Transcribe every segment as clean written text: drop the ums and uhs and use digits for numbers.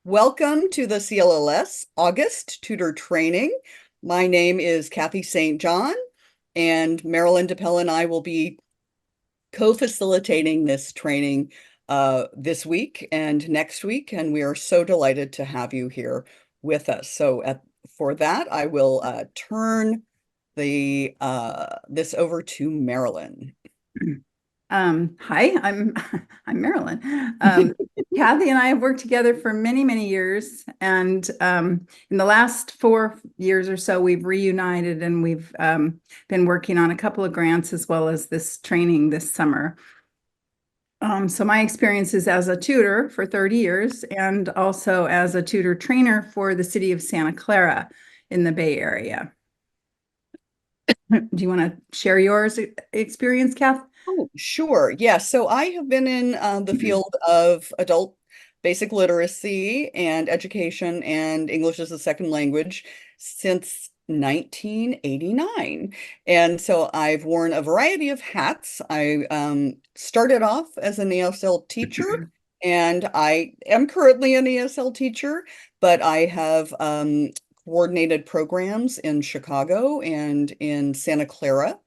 Welcome to the CLLS August Tutor Training. My name is Kathy St. John, and Marilyn Dippell and I will be co-facilitating this training this week and next week, and we are so delighted to have you here with us. For that, I will turn this over to Marilyn. Hi, I'm Marilyn. Kathy and I have worked together for many, many years, and in the last 4 years or so, we've reunited and we've been working on a couple of grants as well as this training this summer. So my experience is as a tutor for 30 years and also as a tutor trainer for the city of Santa Clara in the Bay Area. Do you want to share yours experience, Kath? Oh, sure. Yeah. So I have been in the field of adult basic literacy and education and English as a second language since 1989. And so I've worn a variety of hats. I started off as an ESL teacher, and I am currently an ESL teacher, but I have coordinated programs in Chicago and in Santa Clara.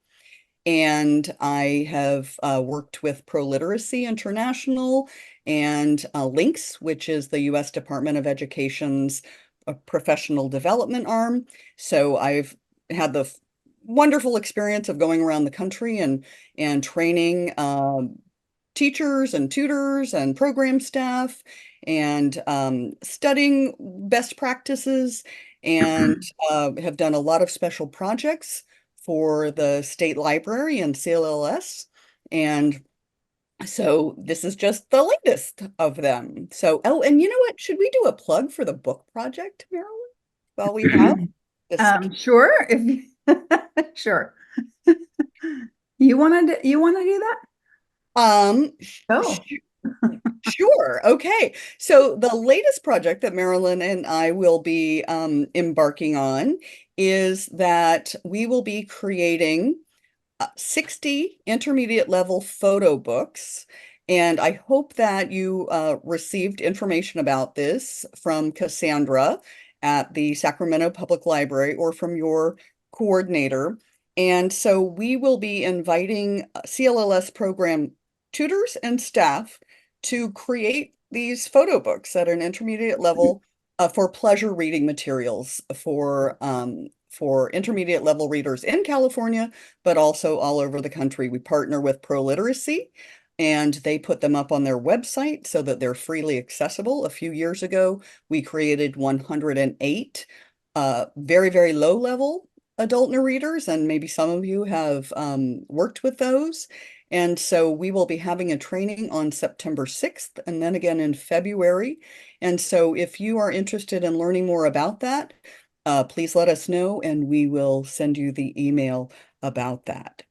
And I have worked with Pro Literacy International and LINCS, which is the U.S. Department of Education's professional development arm. So I've had the wonderful experience of going around the country and training teachers and tutors and program staff and studying best practices and have done a lot of special projects for the state library and CLLS. And so this is just the latest of them. So, oh, and you know what? Should we do a plug for the book project, Marilyn? While we have this. Sure, if sure. You want to do that? Um, Oh. Sure. Okay. So the latest project that Marilyn and I will be embarking on is that we will be creating 60 intermediate level photo books. And I hope that you received information about this from Cassandra at the Sacramento Public Library or from your coordinator. And so we will be inviting CLLS program tutors and staff to create these photo books at an intermediate level for pleasure reading materials for intermediate level readers in California, but also all over the country. We partner with Pro Literacy, and they put them up on their website so that they're freely accessible. A few years ago, we created 108 very, very low level adult narrators, and maybe some of you have worked with those. And so we will be having a training on September 6th and then again in February. And so if you are interested in learning more about that, please let us know and we will send you the email about that.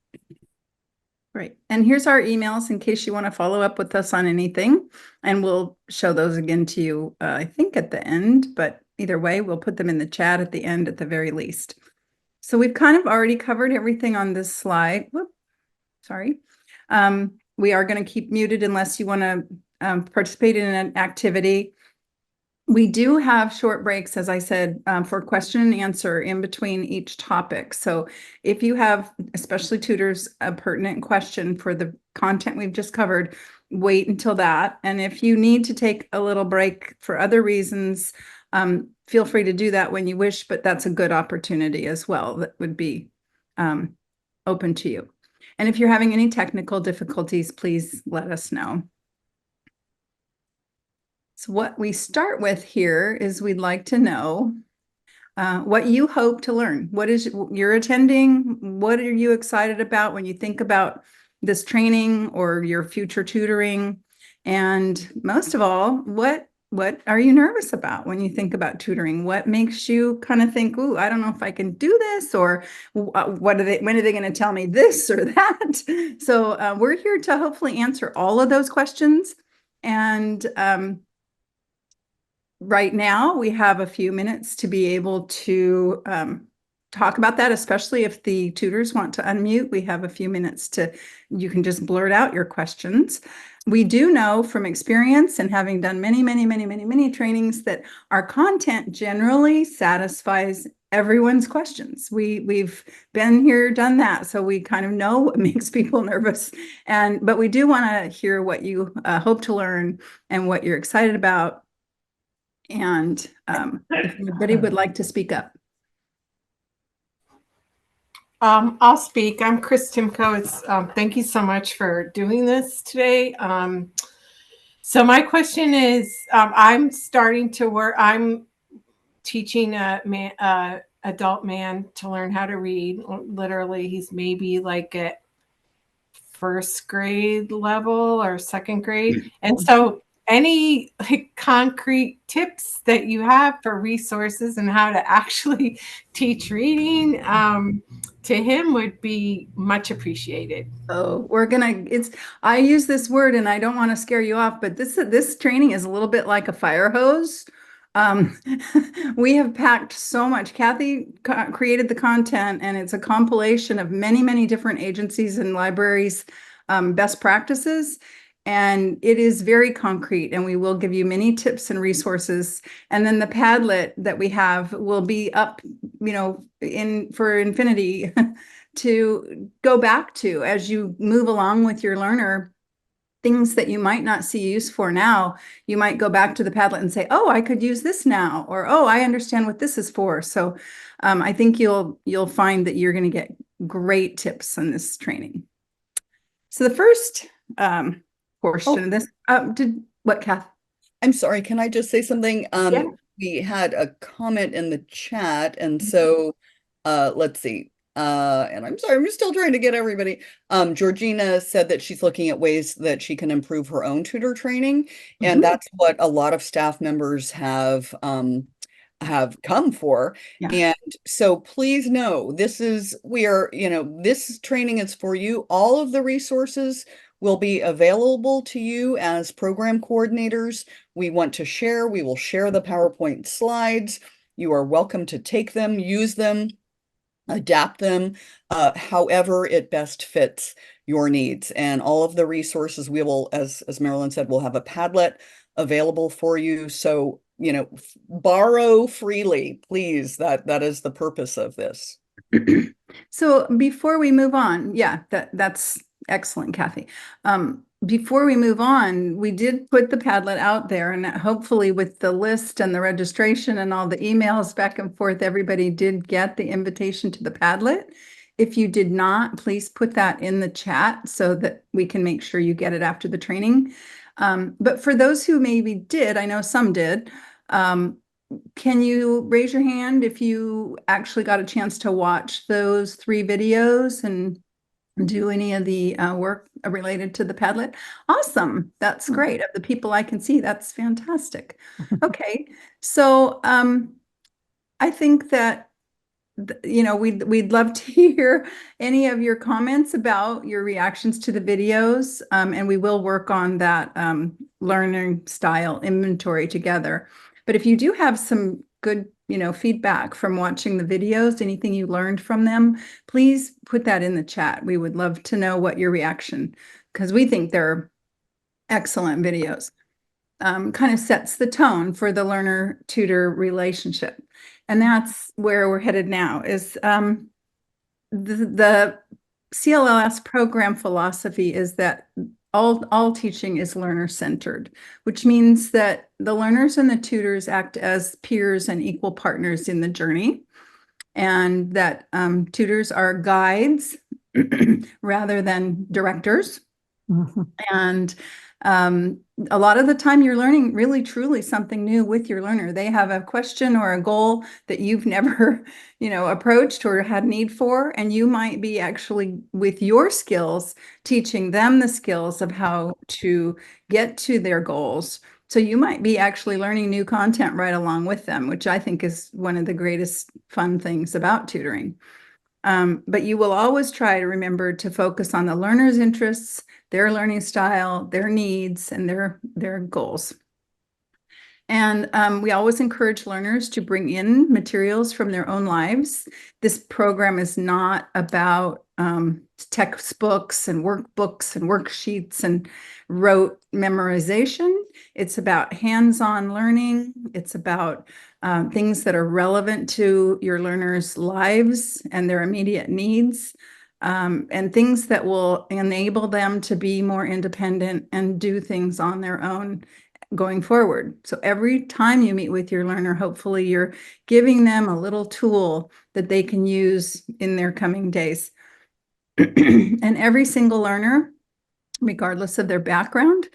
Right. And here's our emails in case you want to follow up with us on anything. And we'll show those again to you, I think at the end, but either way, we'll put them in the chat at the end at the very least. So we've kind of already covered everything on this slide. Whoop, sorry. We are going to keep muted unless you want to participate in an activity. We do have short breaks, as I said, for question and answer in between each topic. So if you have, especially tutors, a pertinent question for the content we've just covered, wait until that. And if you need to take a little break for other reasons, feel free to do that when you wish, but that's a good opportunity as well that would be open to you. And if you're having any technical difficulties, please let us know. So what we start with here is we'd like to know what you hope to learn. What is you're attending? What are you excited about when you think about this training or your future tutoring? And most of all, what are you nervous about when you think about tutoring? What makes you kind of think, "Ooh, I don't know if I can do this," or when are they going to tell me this or that? So we're here to hopefully answer all of those questions. And right now, we have a few minutes to be able to talk about that, especially if the tutors want to unmute. We have a few minutes you can just blurt out your questions. We do know from experience and having done many, many, many, many, many trainings that our content generally satisfies everyone's questions. We've been here, done that, so we kind of know what makes people nervous. But we do want to hear what you hope to learn and what you're excited about. And if anybody would like to speak up. I'll speak. I'm Chris Timko. Thank you so much for doing this today. So my question is, I'm starting to work. I'm teaching a adult man to learn how to read. Literally, he's maybe like at first grade level or second grade, and so any like concrete tips that you have for resources and how to actually teach reading to him would be much appreciated. Oh, I use this word and I don't want to scare you off, but this training is a little bit like a fire hose. Um, we have packed so much. Kathy created the content, and it's a compilation of many, many different agencies and libraries, best practices. And it is very concrete, and we will give you many tips and resources. And then the Padlet that we have will be up, for infinity to go back to as you move along with your learner. Things that you might not see use for now, you might go back to the Padlet and say, oh, I could use this now, or oh, I understand what this is for. So I think you'll find that you're going to get great tips on this training. So the first portion of this, Kath? I'm sorry, can I just say something? Yeah. We had a comment in the chat, and so let's see. And I'm sorry, I'm still trying to get everybody. Georgina said that she's looking at ways that she can improve her own tutor training, and that's what a lot of staff members have come for. Yeah. And so please know this training is for you. All of the resources will be available to you as program coordinators. We will share the PowerPoint slides. You are welcome to take them, use them, adapt them, however it best fits your needs. And all of the resources we will, as Marilyn said, we'll have a Padlet available for you. So, borrow freely, please. That is the purpose of this. So before we move on, that's excellent, Kathy. Before we move on, we did put the Padlet out there, and hopefully with the list and the registration and all the emails back and forth, everybody did get the invitation to the Padlet. If you did not, please put that in the chat so that we can make sure you get it after the training. But for those who maybe did, I know some did, can you raise your hand if you actually got a chance to watch those 3 videos and do any of the work related to the Padlet? Awesome. That's great. Of the people I can see, that's fantastic. Okay. So I think that we'd love to hear any of your comments about your reactions to the videos, and we will work on that learning style inventory together. But if you do have some good, feedback from watching the videos, anything you learned from them, please put that in the chat. We would love to know what your reaction, because we think they're excellent videos. Kind of sets the tone for the learner-tutor relationship. And that's where we're headed now, is the CLLS program philosophy is that all teaching is learner-centered, which means that the learners and the tutors act as peers and equal partners in the journey, and that tutors are guides rather than directors. And a lot of the time you're learning really truly something new with your learner. They have a question or a goal that you've never, approached or had need for, and you might be actually with your skills teaching them the skills of how to get to their goals. So you might be actually learning new content right along with them, which I think is one of the greatest fun things about tutoring. But you will always try to remember to focus on the learner's interests, their learning style, their needs, and their goals. And we always encourage learners to bring in materials from their own lives. This program is not about textbooks and workbooks and worksheets and rote memorization. It's about hands-on learning. It's about things that are relevant to your learners' lives and their immediate needs, and things that will enable them to be more independent and do things on their own going forward. So every time you meet with your learner, hopefully you're giving them a little tool that they can use in their coming days. And every single learner, regardless of their background,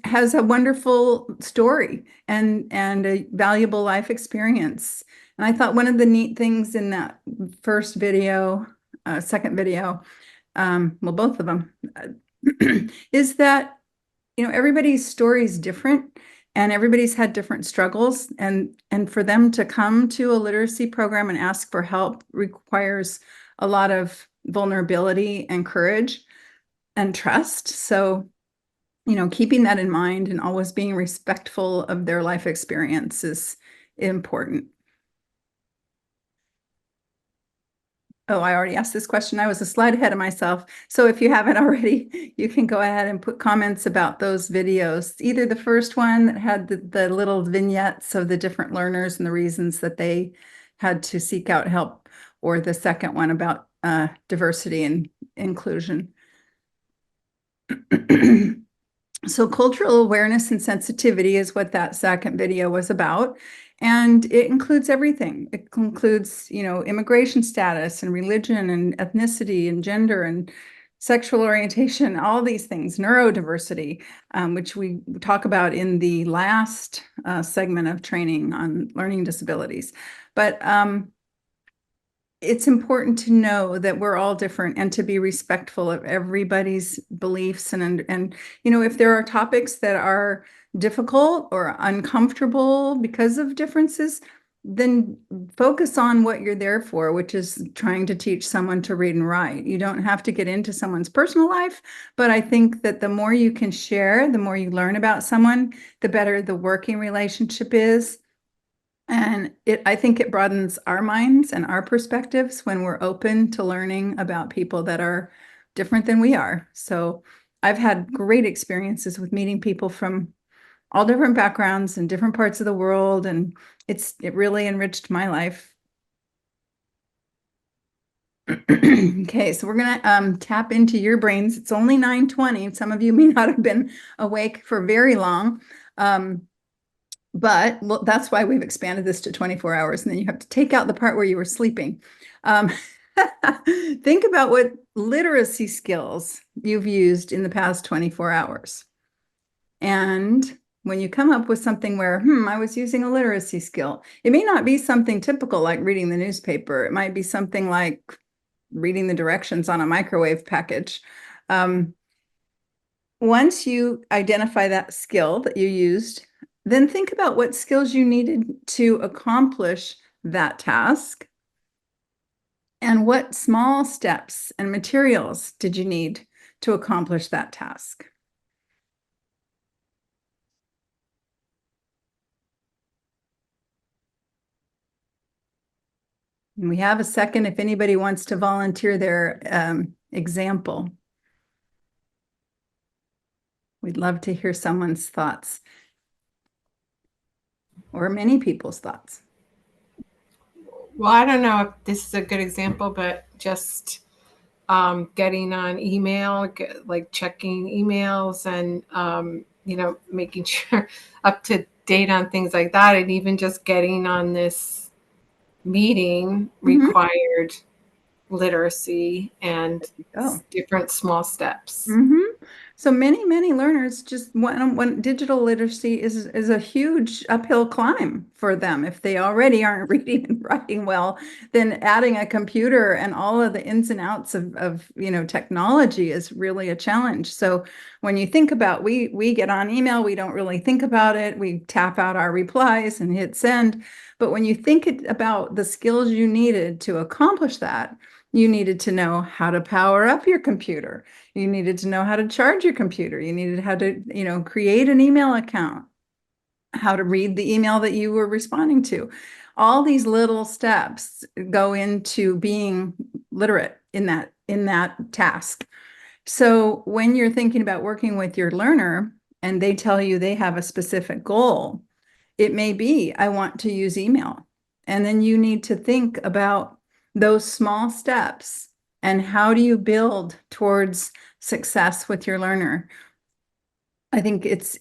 has a wonderful story and a valuable life experience. And I thought one of the neat things in that first video, second video, well, both of them, is that everybody's story is different and everybody's had different struggles, and for them to come to a literacy program and ask for help requires a lot of vulnerability and courage and trust. So, keeping that in mind and always being respectful of their life experience is important. Oh, I already asked this question. I was a slide ahead of myself. So if you haven't already, you can go ahead and put comments about those videos. Either the first one that had the little vignettes of the different learners and the reasons that they had to seek out help, or the second one about diversity and inclusion. So cultural awareness and sensitivity is what that second video was about. And it includes everything. It includes, immigration status and religion and ethnicity and gender and sexual orientation, all these things, neurodiversity, which we talk about in the last segment of training on learning disabilities. But it's important to know that we're all different and to be respectful of everybody's beliefs. And if there are topics that are difficult or uncomfortable because of differences, then focus on what you're there for, which is trying to teach someone to read and write. You don't have to get into someone's personal life, but I think that the more you can share, the more you learn about someone, the better the working relationship is. And I think it broadens our minds and our perspectives when we're open to learning about people that are different than we are. So I've had great experiences with meeting people from all different backgrounds and different parts of the world, and it really enriched my life. Okay, so we're gonna tap into your brains. It's only 9:20. Some of you may not have been awake for very long. But that's why we've expanded this to 24 hours. And then you have to take out the part where you were sleeping. Think about what literacy skills you've used in the past 24 hours. And when you come up with something where, I was using a literacy skill, it may not be something typical like reading the newspaper. It might be something like reading the directions on a microwave package. Once you identify that skill that you used, then think about what skills you needed to accomplish that task and what small steps and materials did you need to accomplish that task. And we have a second if anybody wants to volunteer their example. We'd love to hear someone's thoughts. Or many people's thoughts. Well, I don't know if this is a good example, but just getting on email, like checking emails and, making sure up to date on things like that. And even just getting on this meeting required literacy and different small steps. So many learners just want digital literacy is a huge uphill climb for them. If they already aren't reading and writing well, then adding a computer and all of the ins and outs of technology is really a challenge. So when you think about, we get on email, we don't really think about it. We tap out our replies and hit send. But when you think about the skills you needed to accomplish that, you needed to know how to power up your computer. You needed to know how to charge your computer. You needed how to, create an email account, how to read the email that you were responding to. All these little steps go into being literate in that in that task. So when you're thinking about working with your learner and they tell you they have a specific goal, it may be, I want to use email. And then you need to think about those small steps and how do you build towards success with your learner. I think it's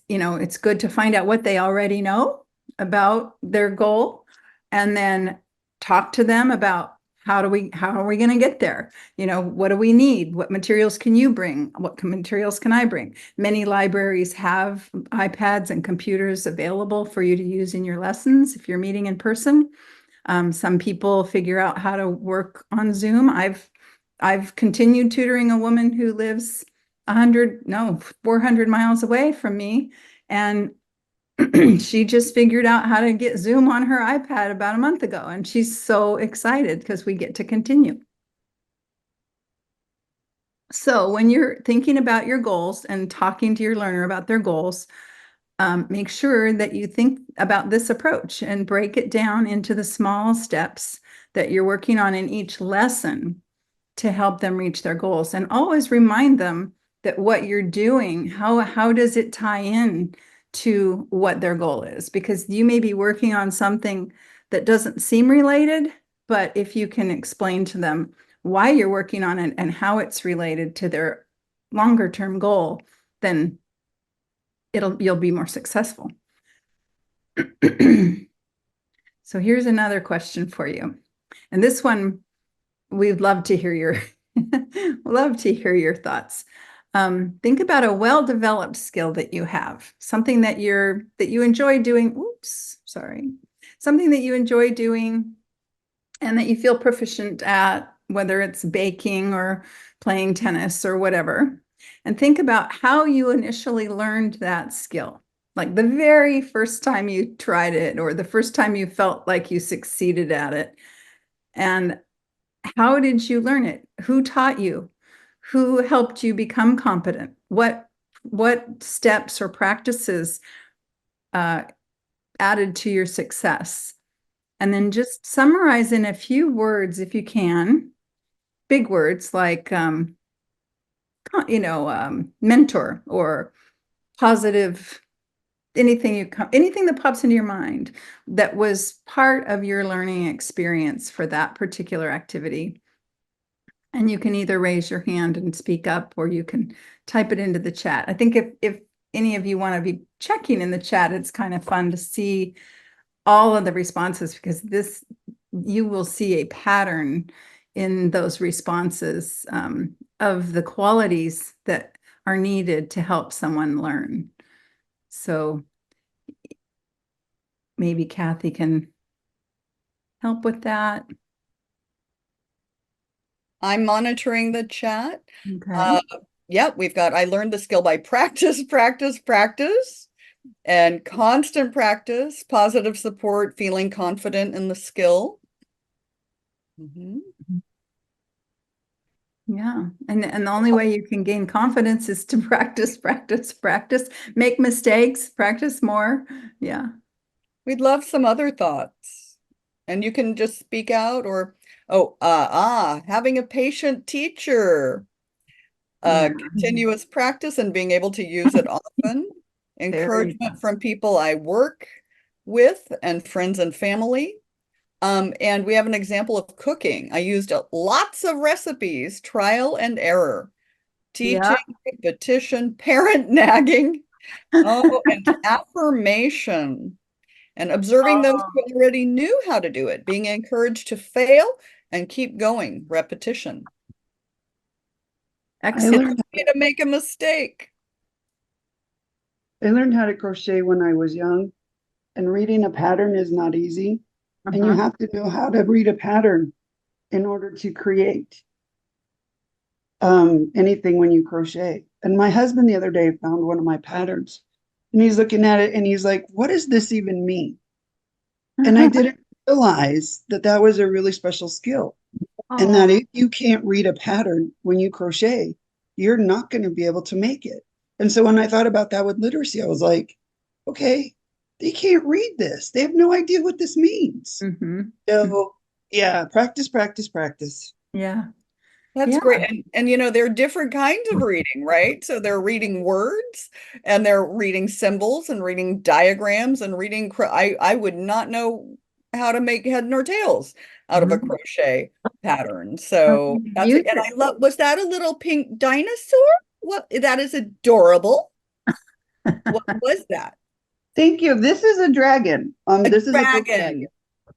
good to find out what they already know about their goal and then talk to them about how are we going to get there? What do we need? What materials can you bring? What materials can I bring? Many libraries have iPads and computers available for you to use in your lessons if you're meeting in person. Some people figure out how to work on Zoom. I've continued tutoring a woman who lives 400 miles away from me. And she just figured out how to get Zoom on her iPad about a month ago. And she's so excited because we get to continue. So when you're thinking about your goals and talking to your learner about their goals, make sure that you think about this approach and break it down into the small steps that you're working on in each lesson to help them reach their goals. And always remind them that what you're doing, how does it tie in to what their goal is? Because you may be working on something that doesn't seem related, but if you can explain to them why you're working on it and how it's related to their longer term goal, then you'll be more successful. So here's another question for you. And this one, we'd love to hear your thoughts. Think about a well-developed skill that you have, something that you enjoy doing. Something that you enjoy doing and that you feel proficient at, whether it's baking or playing tennis or whatever. And think about how you initially learned that skill, like the very first time you tried it or the first time you felt like you succeeded at it. And how did you learn it? Who taught you? Who helped you become competent? What steps or practices added to your success? And then just summarize in a few words, if you can, big words like, mentor or positive, anything that pops into your mind that was part of your learning experience for that particular activity. And you can either raise your hand and speak up, or you can type it into the chat. I think if any of you want to be checking in the chat, it's kind of fun to see all of the responses, because you will see a pattern in those responses of the qualities that are needed to help someone learn. So maybe Kathy can help with that. I'm monitoring the chat. Okay. Yeah, I learned the skill by practice, and constant practice, positive support, feeling confident in the skill. Mm-hmm. Yeah. And the only way you can gain confidence is to practice, make mistakes, practice more. Yeah. We'd love some other thoughts. And you can just speak out or, having a patient teacher, Yeah. continuous practice and being able to use it often, encouragement from people I work with and friends and family. And we have an example of cooking. I used lots of recipes, trial and error, teaching, repetition, parent nagging, and affirmation. And observing those who already knew how to do it, being encouraged to fail and keep going, repetition. Excellent. It's okay to make a mistake. I learned how to crochet when I was young, and reading a pattern is not easy. And you have to know how to read a pattern in order to create anything when you crochet. And my husband the other day found one of my patterns, and he's looking at it and he's like, what does this even mean? And I didn't realize that that was a really special skill. And that if you can't read a pattern when you crochet, you're not going to be able to make it. And so when I thought about that with literacy, I was like, okay, they can't read this. They have no idea what this means. So yeah, practice. Yeah. That's Yeah. great. And there are different kinds of reading, right? So they're reading words and they're reading symbols and reading diagrams and reading I would not know how to make head nor tails out of a Mhm. crochet pattern. So that's it. And Music. I love, was that a little pink dinosaur? What, that is adorable. What was that? Thank you. This is a dragon. A This is a book dragon. dragon.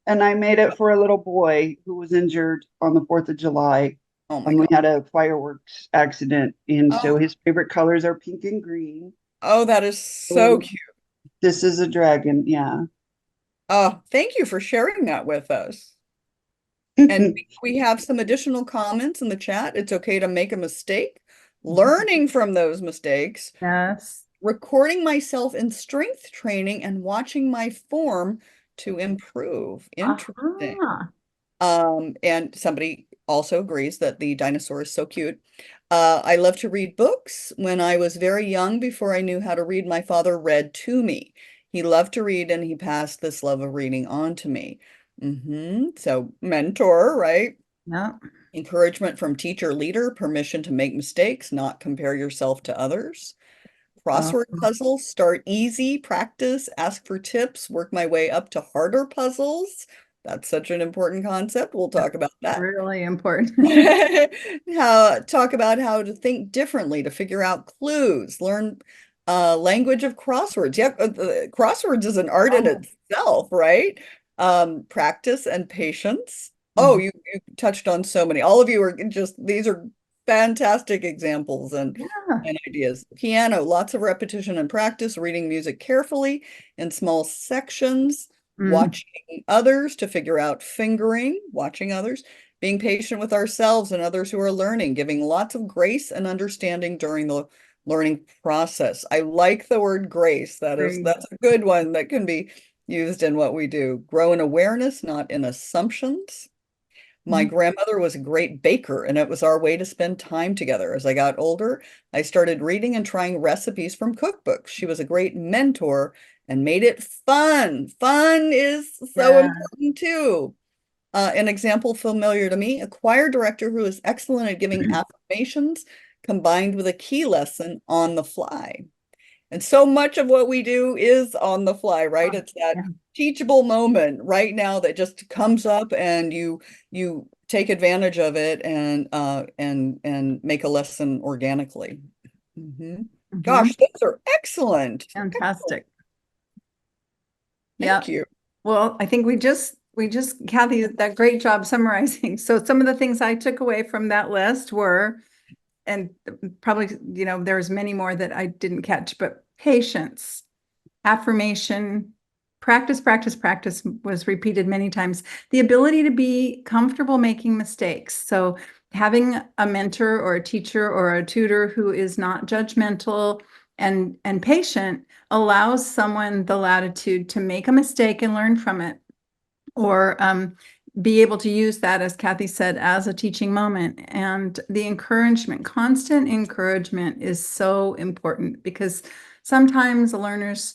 And I made it for a little boy who was injured on the 4th of July. Oh my We God. had a fireworks accident. And so Oh, his favorite colors are pink and green. oh, that is so So cute. this is a dragon. Yeah. Oh, thank you for sharing that with us. And we have some additional comments in the chat. It's okay to make a mistake, learning from those mistakes, Yes. recording myself in strength training and watching my form to improve. Interesting. Aha. And somebody also agrees that the dinosaur is so cute. I love to read books. When I was very young, before I knew how to read, my father read to me. He loved to read and he passed this love of reading on to me. So mentor, right? Yeah. Encouragement from teacher leader, permission to make mistakes, not compare yourself to others. Oh, Crossword puzzles, start easy, practice, ask for tips, work my way up to harder puzzles. That's such an important concept. We'll talk about that. really important. Talk about how to think differently, to figure out clues, learn language of crosswords. Yep, crosswords is an art in Oh, itself, right? Practice and patience. Oh, mhm. you touched on so many. All of you are just, these are fantastic examples Yeah. and ideas. Piano, lots of repetition and practice, reading music carefully in small sections, Mhm. watching others to figure out fingering, watching others, being patient with ourselves and others who are learning, giving lots of grace and understanding during the learning process. I like the word grace. Great. That's a good one that can be used in what we do. Grow in awareness, not in assumptions. My Mhm. grandmother was a great baker, and it was our way to spend time together. As I got older, I started reading and trying recipes from cookbooks. She was a great mentor and made it fun. Fun is so Yeah. important too. An example familiar to me, a choir director who is excellent at giving affirmations combined with a key lesson on the fly. And so much of what we do is on the fly, right? It's that Yeah. teachable moment right now that just comes up and you take advantage of it and make a lesson organically. hmm Mhm. Gosh, those are excellent. Excellent. Fantastic. Yeah. Thank you. Well, I think we just Kathy, that great job summarizing. So some of the things I took away from that list were, and probably, there's many more that I didn't catch, but patience, affirmation, practice, practice, practice was repeated many times. The ability to be comfortable making mistakes. So having a mentor or a teacher or a tutor who is not judgmental and patient allows someone the latitude to make a mistake and learn from it, or be able to use that, as Kathy said, as a teaching moment. And the encouragement, constant encouragement is so important, because sometimes the learners'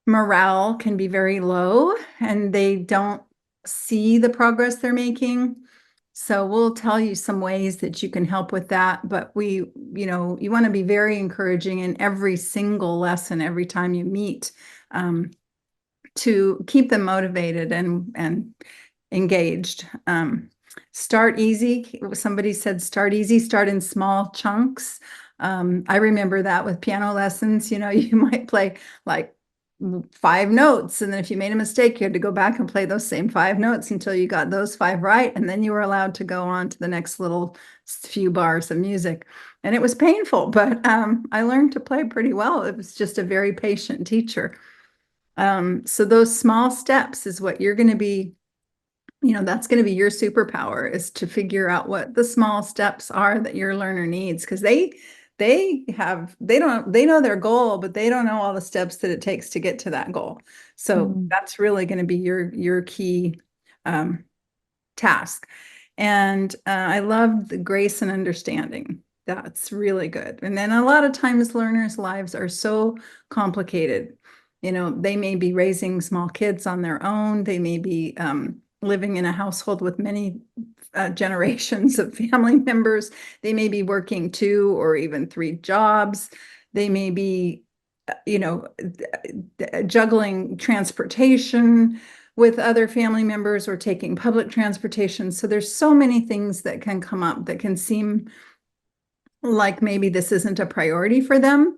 morale can be very low and they don't see the progress they're making. So we'll tell you some ways that you can help with that. But you want to be very encouraging in every single lesson, every time you meet, to keep them motivated and engaged. Start easy. Somebody said start easy, start in small chunks. I remember that with piano lessons, you might play like 5 notes, and then if you made a mistake, you had to go back and play those same 5 notes until you got those 5 right, and then you were allowed to go on to the next little few bars of music. And it was painful, but I learned to play pretty well. It was just a very patient teacher. So those small steps is what you're going to be, that's going to be your superpower, is to figure out what the small steps are that your learner needs, because they know their goal, but they don't know all the steps that it takes to get to that goal. So Mm. that's really going to be your key task. And I love the grace and understanding. That's really good. And then a lot of times learners' lives are so complicated. They may be raising small kids on their own. They may be living in a household with many generations of family members. They may be working 2 or even 3 jobs. They may be, juggling transportation with other family members or taking public transportation. So there's so many things that can come up that can seem like maybe this isn't a priority for them,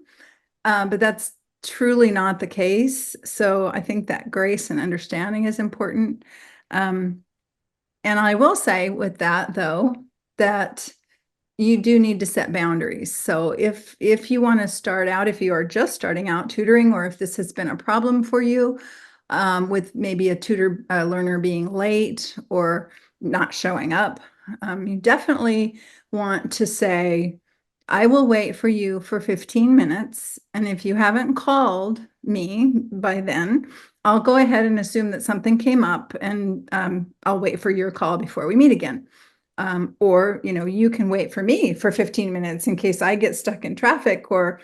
but that's truly not the case. So I think that grace and understanding is important. And I will say with that, though, that you do need to set boundaries. So if you want to start out, if you are just starting out tutoring, or if this has been a problem for you, with maybe a tutor learner being late or not showing up, you definitely want to say, I will wait for you for 15 minutes. And if you haven't called me by then, I'll go ahead and assume that something came up, and I'll wait for your call before we meet again. Or, you can wait for me for 15 minutes in case I get stuck in traffic or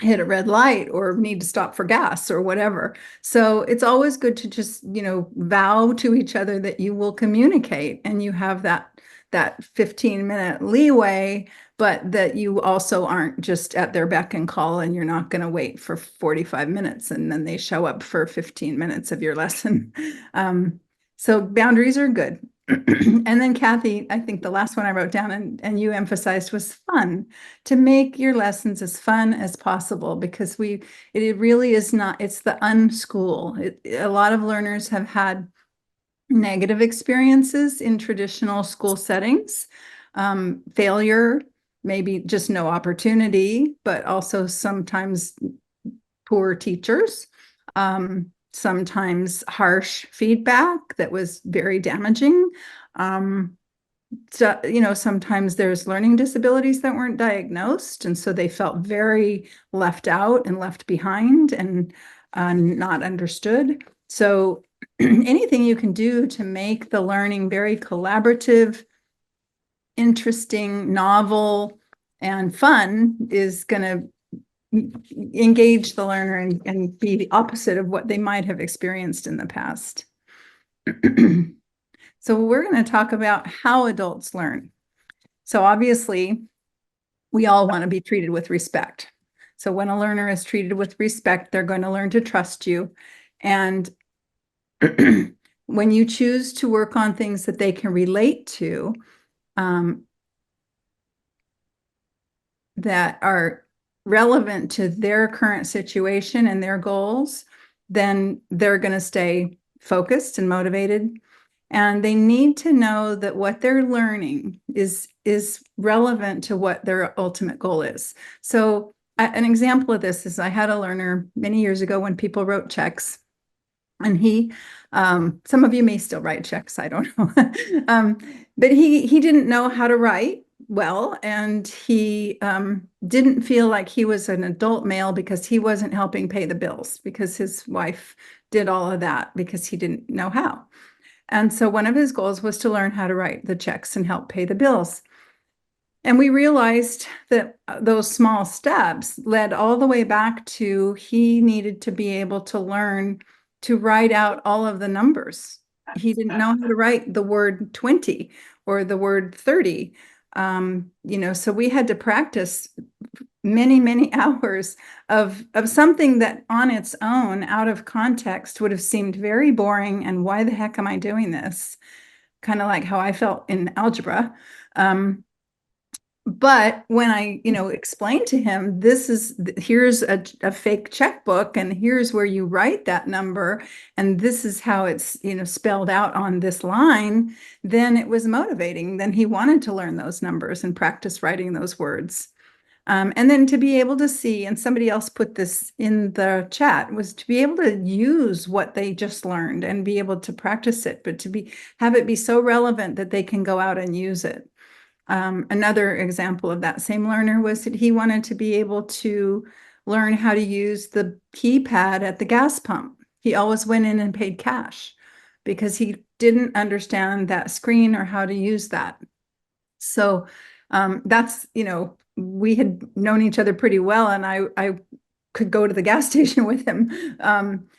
hit a red light or need to stop for gas or whatever. So it's always good to just, vow to each other that you will communicate, and you have that 15-minute leeway, but that you also aren't just at their beck and call, and you're not going to wait for 45 minutes and then they show up for 15 minutes of your lesson. So boundaries are good. And then Kathy, I think the last one I wrote down and you emphasized was fun, to make your lessons as fun as possible, because it really is not, it's the unschool. A lot of learners have had negative experiences in traditional school settings, failure, maybe just no opportunity, but also sometimes poor teachers, sometimes harsh feedback that was very damaging. So, sometimes there's learning disabilities that weren't diagnosed, and so they felt very left out and left behind and not understood. So anything you can do to make the learning very collaborative, interesting, novel, and fun is going to engage the learner and be the opposite of what they might have experienced in the past. So we're going to talk about how adults learn. So obviously, we all want to be treated with respect. So when a learner is treated with respect, they're going to learn to trust you. And when you choose to work on things that they can relate to, that are relevant to their current situation and their goals, then they're going to stay focused and motivated. And they need to know that what they're learning is relevant to what their ultimate goal is. So an example of this is I had a learner many years ago when people wrote checks, and he, some of you may still write checks, I don't know. But he didn't know how to write well, and he didn't feel like he was an adult male because he wasn't helping pay the bills, because his wife did all of that because he didn't know how. And so one of his goals was to learn how to write the checks and help pay the bills. And we realized that those small steps led all the way back to he needed to be able to learn to write out all of the numbers. He didn't know how to write the word 20 or the word 30. So we had to practice many, many hours of something that on its own, out of context, would have seemed very boring. And why the heck am I doing this? Kind of like how I felt in algebra. But when I, explained to him, here's a fake checkbook, and here's where you write that number, and this is how it's, spelled out on this line, then it was motivating. Then he wanted to learn those numbers and practice writing those words. And then to be able to see, and somebody else put this in the chat, was to be able to use what they just learned and be able to practice it, but have it be so relevant that they can go out and use it. Another example of that same learner was that he wanted to be able to learn how to use the keypad at the gas pump. He always went in and paid cash because he didn't understand that screen or how to use that. So that's, we had known each other pretty well, and I could go to the gas station with him.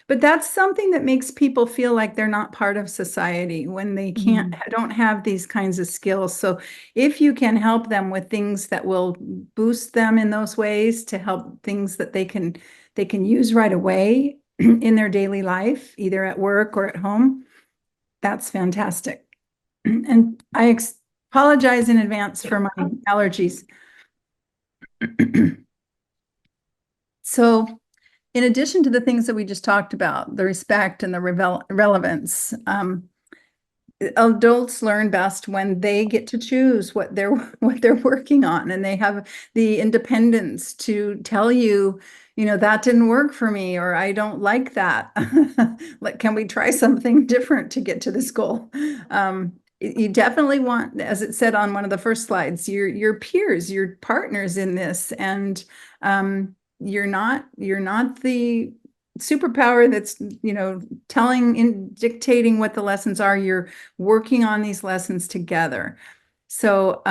But that's something that makes people feel like they're not part of society when they don't have these kinds of skills. So if you can help them with things that will boost them in those ways, to help things that they can use right away in their daily life, either at work or at home, that's fantastic. And I apologize in advance for my allergies. So in addition to the things that we just talked about, the respect and the relevance, adults learn best when they get to choose what they're working on, and they have the independence to tell you, that didn't work for me, or I don't like that. Like, can we try something different to get to this goal? You definitely want, as it said on one of the first slides, your peers, your partners in this, and you're not the superpower that's telling and dictating what the lessons are. You're working on these lessons together. So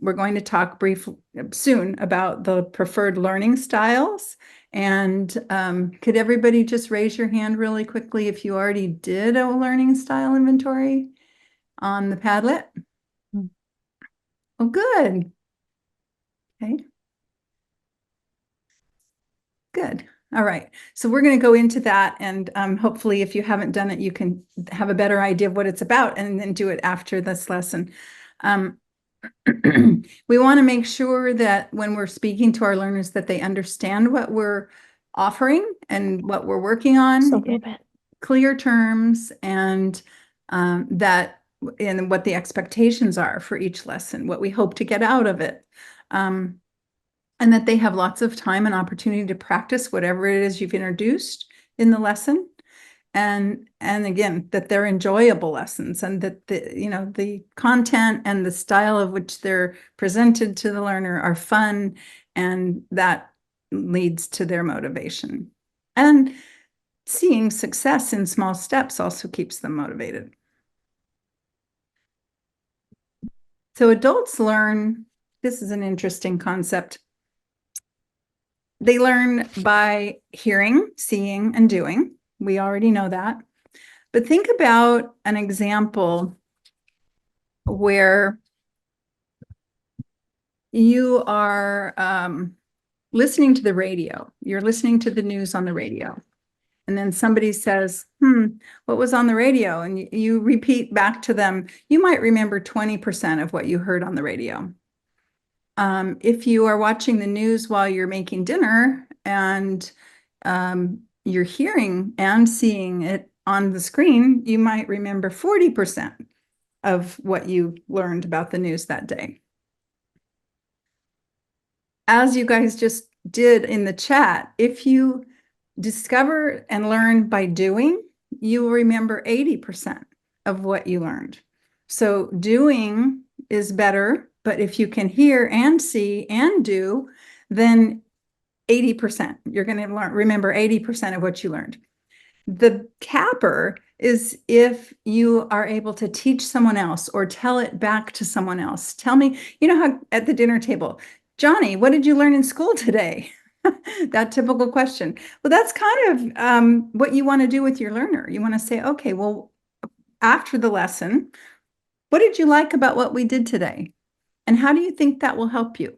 we're going to talk briefly soon about the preferred learning styles. And could everybody just raise your hand really quickly if you already did a learning style inventory on the Padlet? Oh, good. Okay. Good. All right. So we're going to go into that, and hopefully if you haven't done it, you can have a better idea of what it's about and then do it after this lesson. We want to make sure that when we're speaking to our learners that they understand what we're offering and what we're working on in clear terms, and what the expectations are for each lesson, what we hope to get out of it. And that they have lots of time and opportunity to practice whatever it is you've introduced in the lesson. And again, that they're enjoyable lessons, and that the content and the style of which they're presented to the learner are fun, and that leads to their motivation. And seeing success in small steps also keeps them motivated. So adults learn, this is an interesting concept. They learn by hearing, seeing, and doing. We already know that. But think about an example where you are listening to the radio. You're listening to the news on the radio. And then somebody says, what was on the radio? And you repeat back to them. You might remember 20% of what you heard on the radio. If you are watching the news while you're making dinner, and you're hearing and seeing it on the screen, you might remember 40% of what you learned about the news that day. As you guys just did in the chat, if you discover and learn by doing, you will remember 80% of what you learned. So doing is better, but if you can hear and see and do, then 80%, you're going to remember 80% of what you learned. The capper is if you are able to teach someone else or tell it back to someone else. Tell me, how at the dinner table, Johnny, what did you learn in school today? That typical question. Well, that's kind of what you want to do with your learner. You want to say, okay, well, after the lesson, what did you like about what we did today? And how do you think that will help you?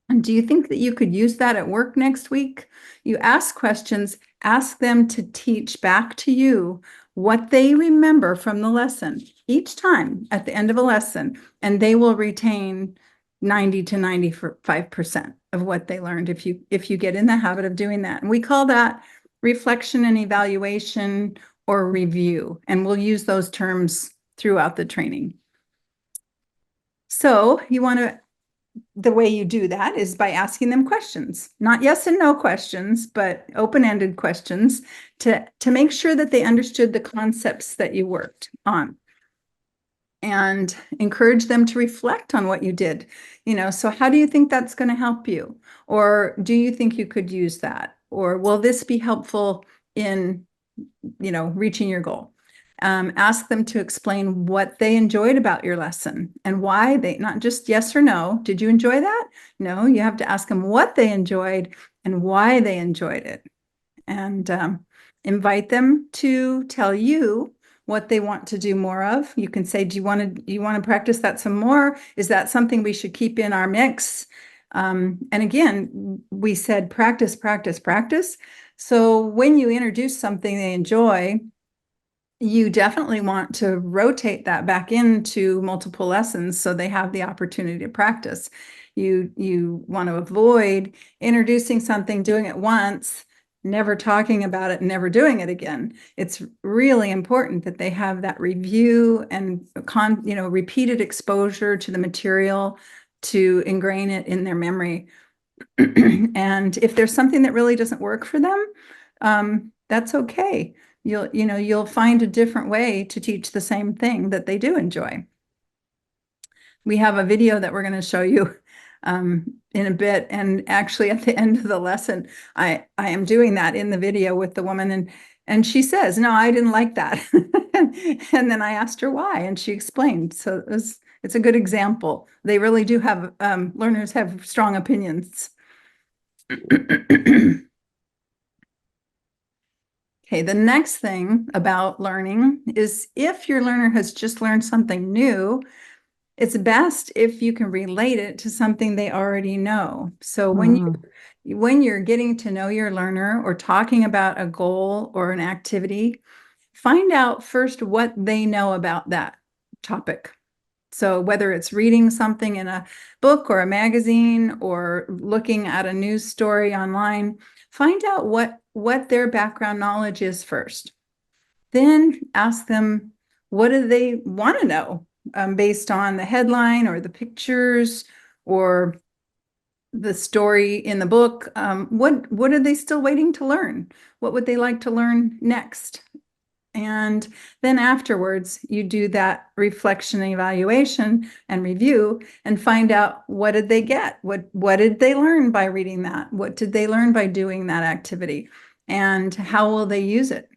And do you think that you could use that at work next week? You ask questions, ask them to teach back to you what they remember from the lesson each time at the end of a lesson, and they will retain 90 to 95% of what they learned if you get in the habit of doing that. And we call that reflection and evaluation, or review, and we'll use those terms throughout the training. So the way you do that is by asking them questions, not yes and no questions, but open-ended questions to make sure that they understood the concepts that you worked on, and encourage them to reflect on what you did. So how do you think that's going to help you? Or do you think you could use that? Or will this be helpful in, reaching your goal? Ask them to explain what they enjoyed about your lesson and why they, not just yes or no. Did you enjoy that? No, you have to ask them what they enjoyed and why they enjoyed it. And invite them to tell you what they want to do more of. You can say, do you want to practice that some more? Is that something we should keep in our mix? And again, we said practice, practice, practice. So when you introduce something they enjoy, you definitely want to rotate that back into multiple lessons so they have the opportunity to practice. You want to avoid introducing something, doing it once, never talking about it, never doing it again. It's really important that they have that review and repeated exposure to the material to ingrain it in their memory. And if there's something that really doesn't work for them, that's okay. You'll find a different way to teach the same thing that they do enjoy. We have a video that we're going to show you in a bit. And actually at the end of the lesson, I am doing that in the video with the woman, and she says, no, I didn't like that. And then I asked her why, and she explained. So it's a good example. They really do have, learners have strong opinions. Okay, the next thing about learning is if your learner has just learned something new, it's best if you can relate it to something they already know. So when you're getting to know your learner or talking about a goal or an activity, find out first what they know about that topic. So whether it's reading something in a book or a magazine or looking at a news story online, find out what their background knowledge is first. Then ask them, what do they want to know based on the headline or the pictures or the story in the book? What are they still waiting to learn? What would they like to learn next? And then afterwards, you do that reflection, evaluation, and review and find out, what did they get? What did they learn by reading that? What did they learn by doing that activity? And how will they use it?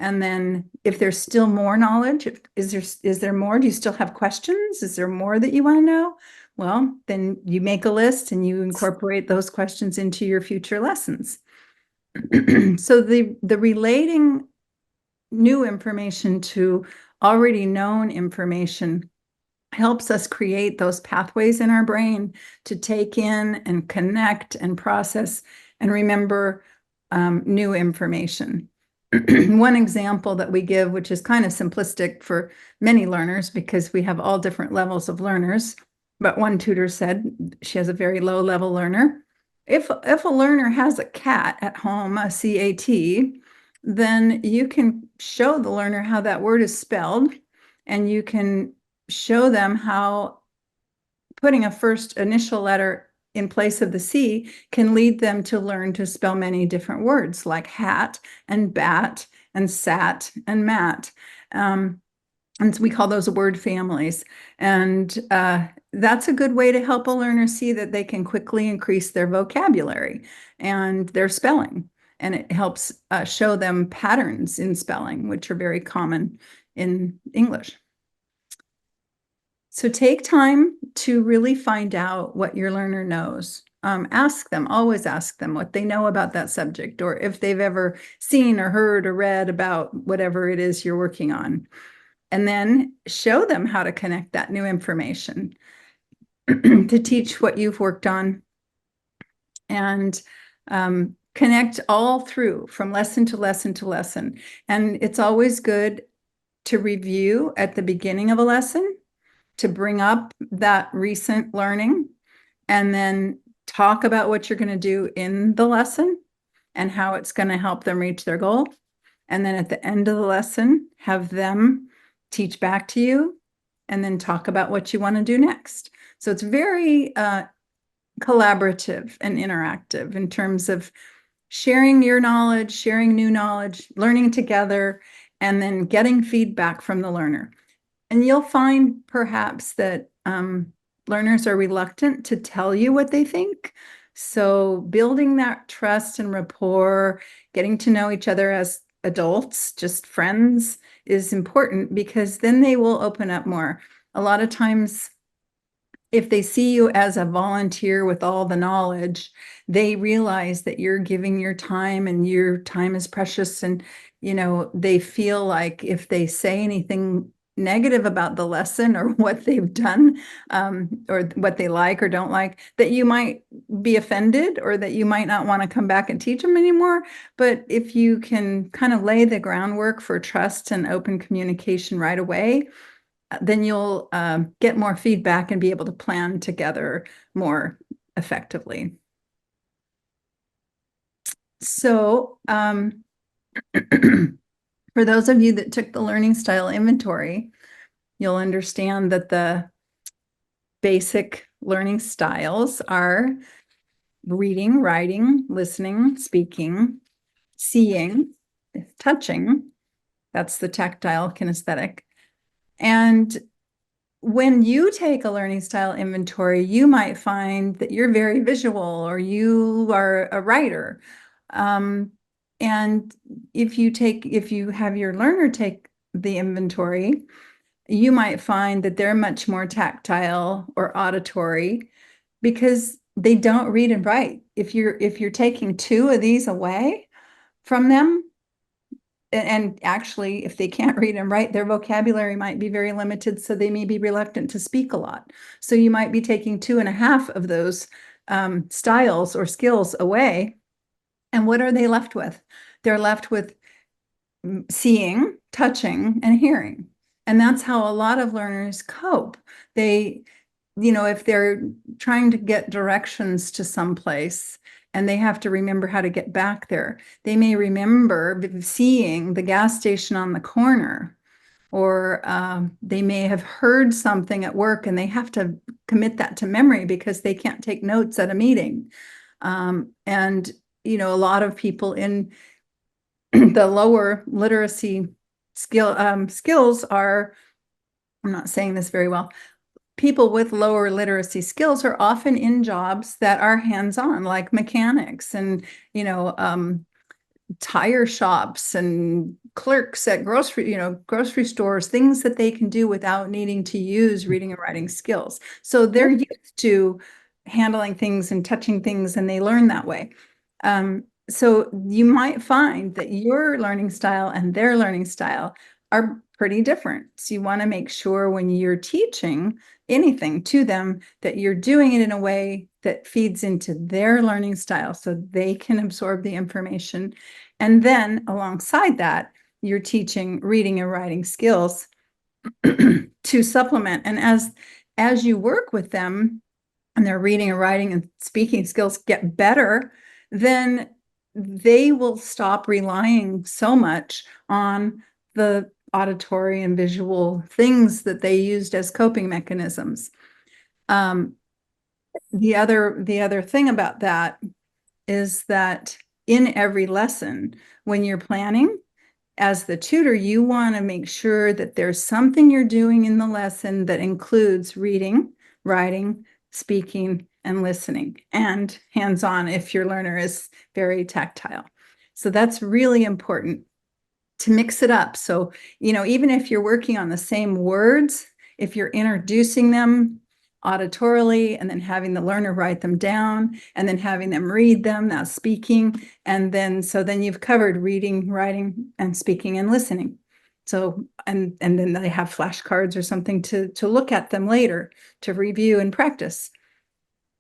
And then if there's still more knowledge, is there more? Do you still have questions? Is there more that you want to know? Well, then you make a list and you incorporate those questions into your future lessons. So the relating new information to already known information helps us create those pathways in our brain to take in and connect and process and remember new information. One example that we give, which is kind of simplistic for many learners because we have all different levels of learners, but one tutor said she has a very low level learner. If a learner has a cat at home, a CAT, then you can show the learner how that word is spelled, and you can show them how putting a first initial letter in place of the C can lead them to learn to spell many different words like hat and bat and sat and mat. And so we call those word families. And that's a good way to help a learner see that they can quickly increase their vocabulary and their spelling. And it helps show them patterns in spelling, which are very common in English. So take time to really find out what your learner knows. Ask them, always ask them what they know about that subject, or if they've ever seen or heard or read about whatever it is you're working on. And then show them how to connect that new information to teach what you've worked on. And connect all through from lesson to lesson to lesson. And it's always good to review at the beginning of a lesson to bring up that recent learning and then talk about what you're going to do in the lesson and how it's going to help them reach their goal. And then at the end of the lesson, have them teach back to you and then talk about what you want to do next. So it's very collaborative and interactive in terms of sharing your knowledge, sharing new knowledge, learning together, and then getting feedback from the learner. And you'll find perhaps that learners are reluctant to tell you what they think. So building that trust and rapport, getting to know each other as adults, just friends, is important because then they will open up more. A lot of times, if they see you as a volunteer with all the knowledge, they realize that you're giving your time and your time is precious. And, they feel like if they say anything negative about the lesson or what they've done, or what they like or don't like, that you might be offended or that you might not want to come back and teach them anymore. But if you can kind of lay the groundwork for trust and open communication right away, then you'll get more feedback and be able to plan together more effectively. So for those of you that took the learning style inventory, you'll understand that the basic learning styles are reading, writing, listening, speaking, seeing, touching. That's the tactile kinesthetic. And when you take a learning style inventory, you might find that you're very visual or you are a writer. And if you have your learner take the inventory, you might find that they're much more tactile or auditory because they don't read and write. If you're taking two of these away from them, and actually, if they can't read and write, their vocabulary might be very limited, so they may be reluctant to speak a lot. So you might be taking 2.5 of those styles or skills away. And what are they left with? They're left with seeing, touching, and hearing. And that's how a lot of learners cope. They, if they're trying to get directions to someplace and they have to remember how to get back there, they may remember seeing the gas station on the corner, or they may have heard something at work and they have to commit that to memory because they can't take notes at a meeting. And, a lot of people in the lower literacy skills are, I'm not saying this very well, people with lower literacy skills are often in jobs that are hands-on, like mechanics and, tire shops and clerks at grocery stores, things that they can do without needing to use reading and writing skills. So they're used to handling things and touching things, and they learn that way. So you might find that your learning style and their learning style are pretty different. So you want to make sure when you're teaching anything to them that you're doing it in a way that feeds into their learning style so they can absorb the information. And then alongside that, you're teaching reading and writing skills to supplement. And as you work with them and their reading and writing and speaking skills get better, then they will stop relying so much on the auditory and visual things that they used as coping mechanisms. The other thing about that is that in every lesson, when you're planning, as the tutor, you want to make sure that there's something you're doing in the lesson that includes reading, writing, speaking, and listening, and hands-on if your learner is very tactile. So that's really important to mix it up. So, even if you're working on the same words, if you're introducing them auditorily and then having the learner write them down and then having them read them, that's speaking. And then you've covered reading, writing, and speaking and listening. So, and then they have flashcards or something to look at them later, to review and practice.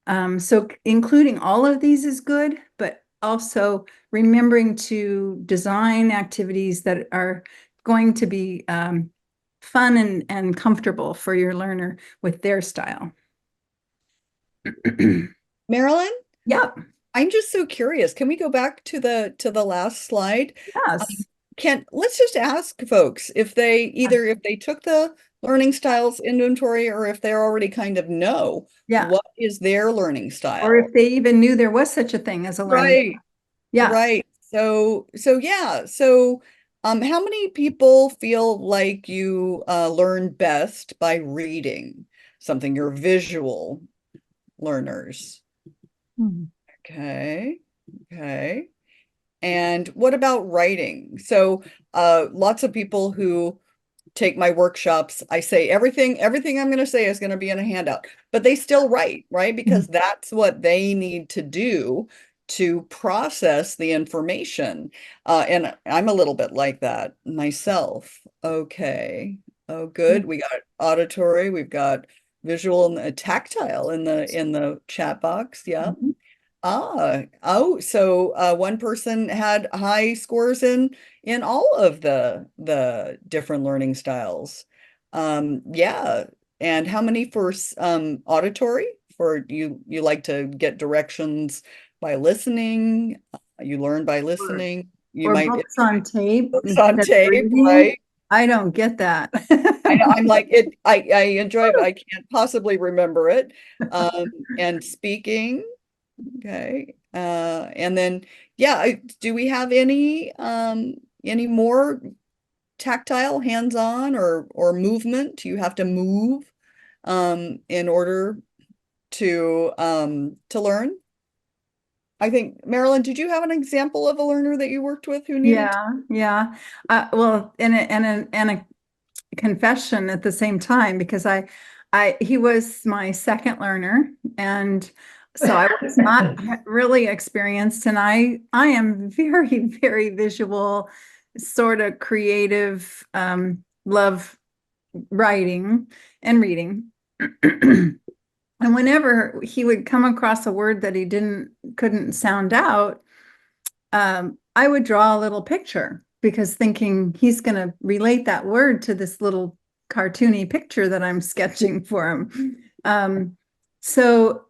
So including all of these is good, but also remembering to design activities that are going to be fun and comfortable for your learner with their style. Marilyn, Yep. I'm just so curious. Can we go back to the last slide? Yes. Let's just ask folks if they took the learning styles inventory or if they already kind of know Yeah. what is their learning Or style. if they even knew there was such a thing as a learning. Right. Yeah. Right. So yeah. So how many people feel like you learn best by reading something? You're visual learners. Mhm. Okay. Okay. And what about writing? So lots of people who take my workshops, I say everything I'm going to say is going to be in a handout, but they still write, right? Because that's what they need to do to process the information. And I'm a little bit like that myself. Okay. Oh, good. We got auditory, we've got visual and tactile in the chat box. Yeah. Mhm. Oh, so one person had high scores in all of the different learning styles. Yeah. And how many for auditory? For you like to get directions by listening, you learn by Or, listening. You or might books on tape books on instead of tape, reading. right? I don't get that. I know I'm like it, I enjoy it, but I can't possibly remember it. Um, and speaking. Okay. And then yeah, do we have any more tactile, hands-on or movement? You have to move in order to learn? I think Marilyn, did you have an example of a learner that you worked with who needed to? Yeah, yeah. Well, and a confession at the same time because he was my second learner, and so I was not really experienced, and I am very, very visual, sort of creative, love writing and reading. And whenever he would come across a word that he couldn't sound out, I would draw a little picture because thinking he's going to relate that word to this little cartoony picture that I'm sketching for him. So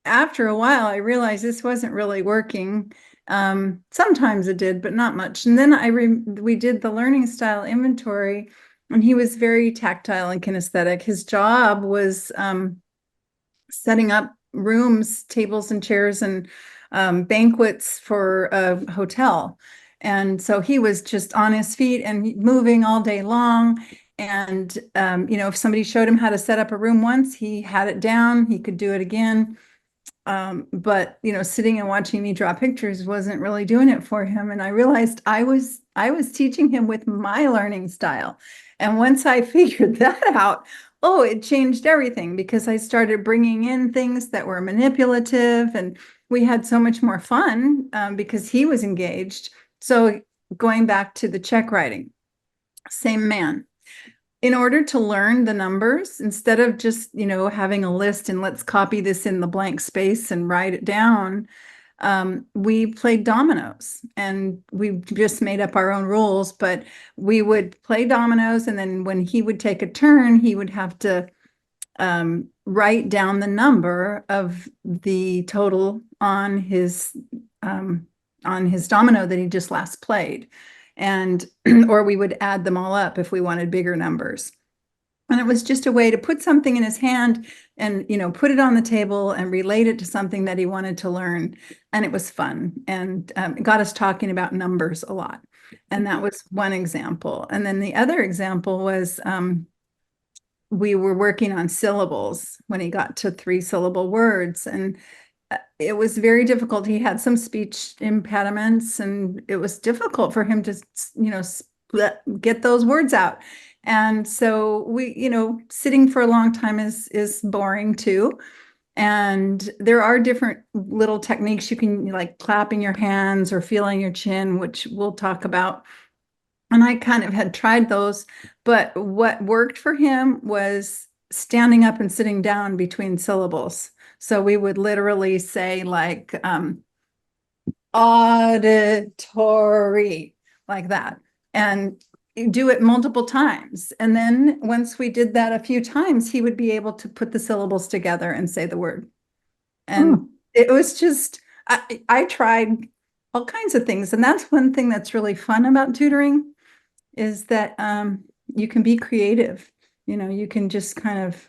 after a while, I realized this wasn't really working. Sometimes it did, but not much. And then we did the learning style inventory, and he was very tactile and kinesthetic. His job was setting up rooms, tables and chairs, and banquets for a hotel. And so he was just on his feet and moving all day long. And, if somebody showed him how to set up a room once, he had it down, he could do it again. But sitting and watching me draw pictures wasn't really doing it for him. And I realized I was teaching him with my learning style. And once I figured that out, oh, it changed everything because I started bringing in things that were manipulative, and we had so much more fun because he was engaged. So going back to the check writing, same man. In order to learn the numbers, instead of just, having a list and let's copy this in the blank space and write it down, we played dominoes, and we just made up our own rules, but we would play dominoes. And then when he would take a turn, he would have to write down the number of the total on his domino that he just last played. And or we would add them all up if we wanted bigger numbers. And it was just a way to put something in his hand and, put it on the table and relate it to something that he wanted to learn. And it was fun, and it got us talking about numbers a lot. And that was one example. And then the other example was we were working on syllables when he got to 3-syllable words. And it was very difficult. He had some speech impediments, and it was difficult for him to, get those words out. And so we, sitting for a long time is boring too. And there are different little techniques you can, like clapping your hands or feeling your chin, which we'll talk about. And I kind of had tried those, but what worked for him was standing up and sitting down between syllables. So we would literally say like auditory, like that, and do it multiple times. And then once we did that a few times, he would be able to put the syllables together and say the word. And it was just, I tried all kinds of things. And that's one thing that's really fun about tutoring is that you can be creative. You can just kind of,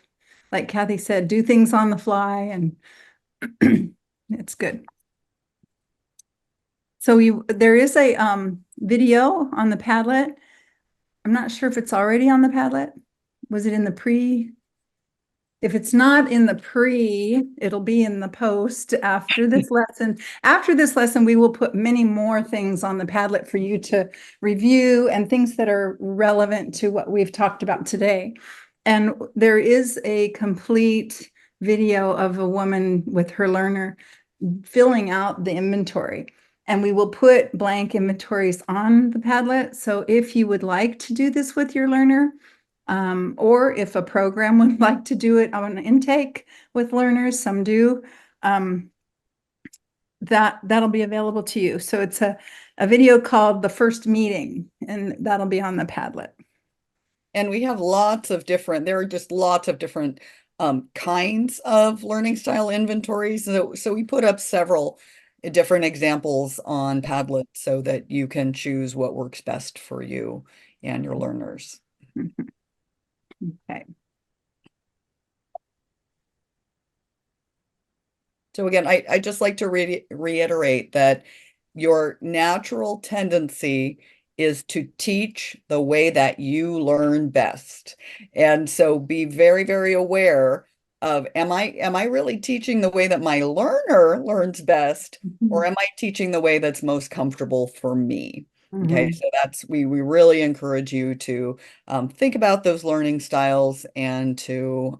like Kathy said, do things on the fly, and it's good. So there is a video on the Padlet. I'm not sure if it's already on the Padlet. Was it in the if it's not in the it'll be in the post after this lesson. After this lesson, we will put many more things on the Padlet for you to review and things that are relevant to what we've talked about today. And there is a complete video of a woman with her learner filling out the inventory. And we will put blank inventories on the Padlet. So if you would like to do this with your learner, or if a program would like to do it on intake with learners, some do, that'll be available to you. So it's a video called The First Meeting, and that'll be on the Padlet. And we have there are just lots of different kinds of learning style inventories. So we put up several different examples on Padlet so that you can choose what works best for you and your learners. Okay. So again, I just like to reiterate that your natural tendency is to teach the way that you learn best. And so be very, very aware of, am I really teaching the way that my learner learns best, or am I teaching the way that's most comfortable for me? Okay, so we really encourage you to think about those learning styles and to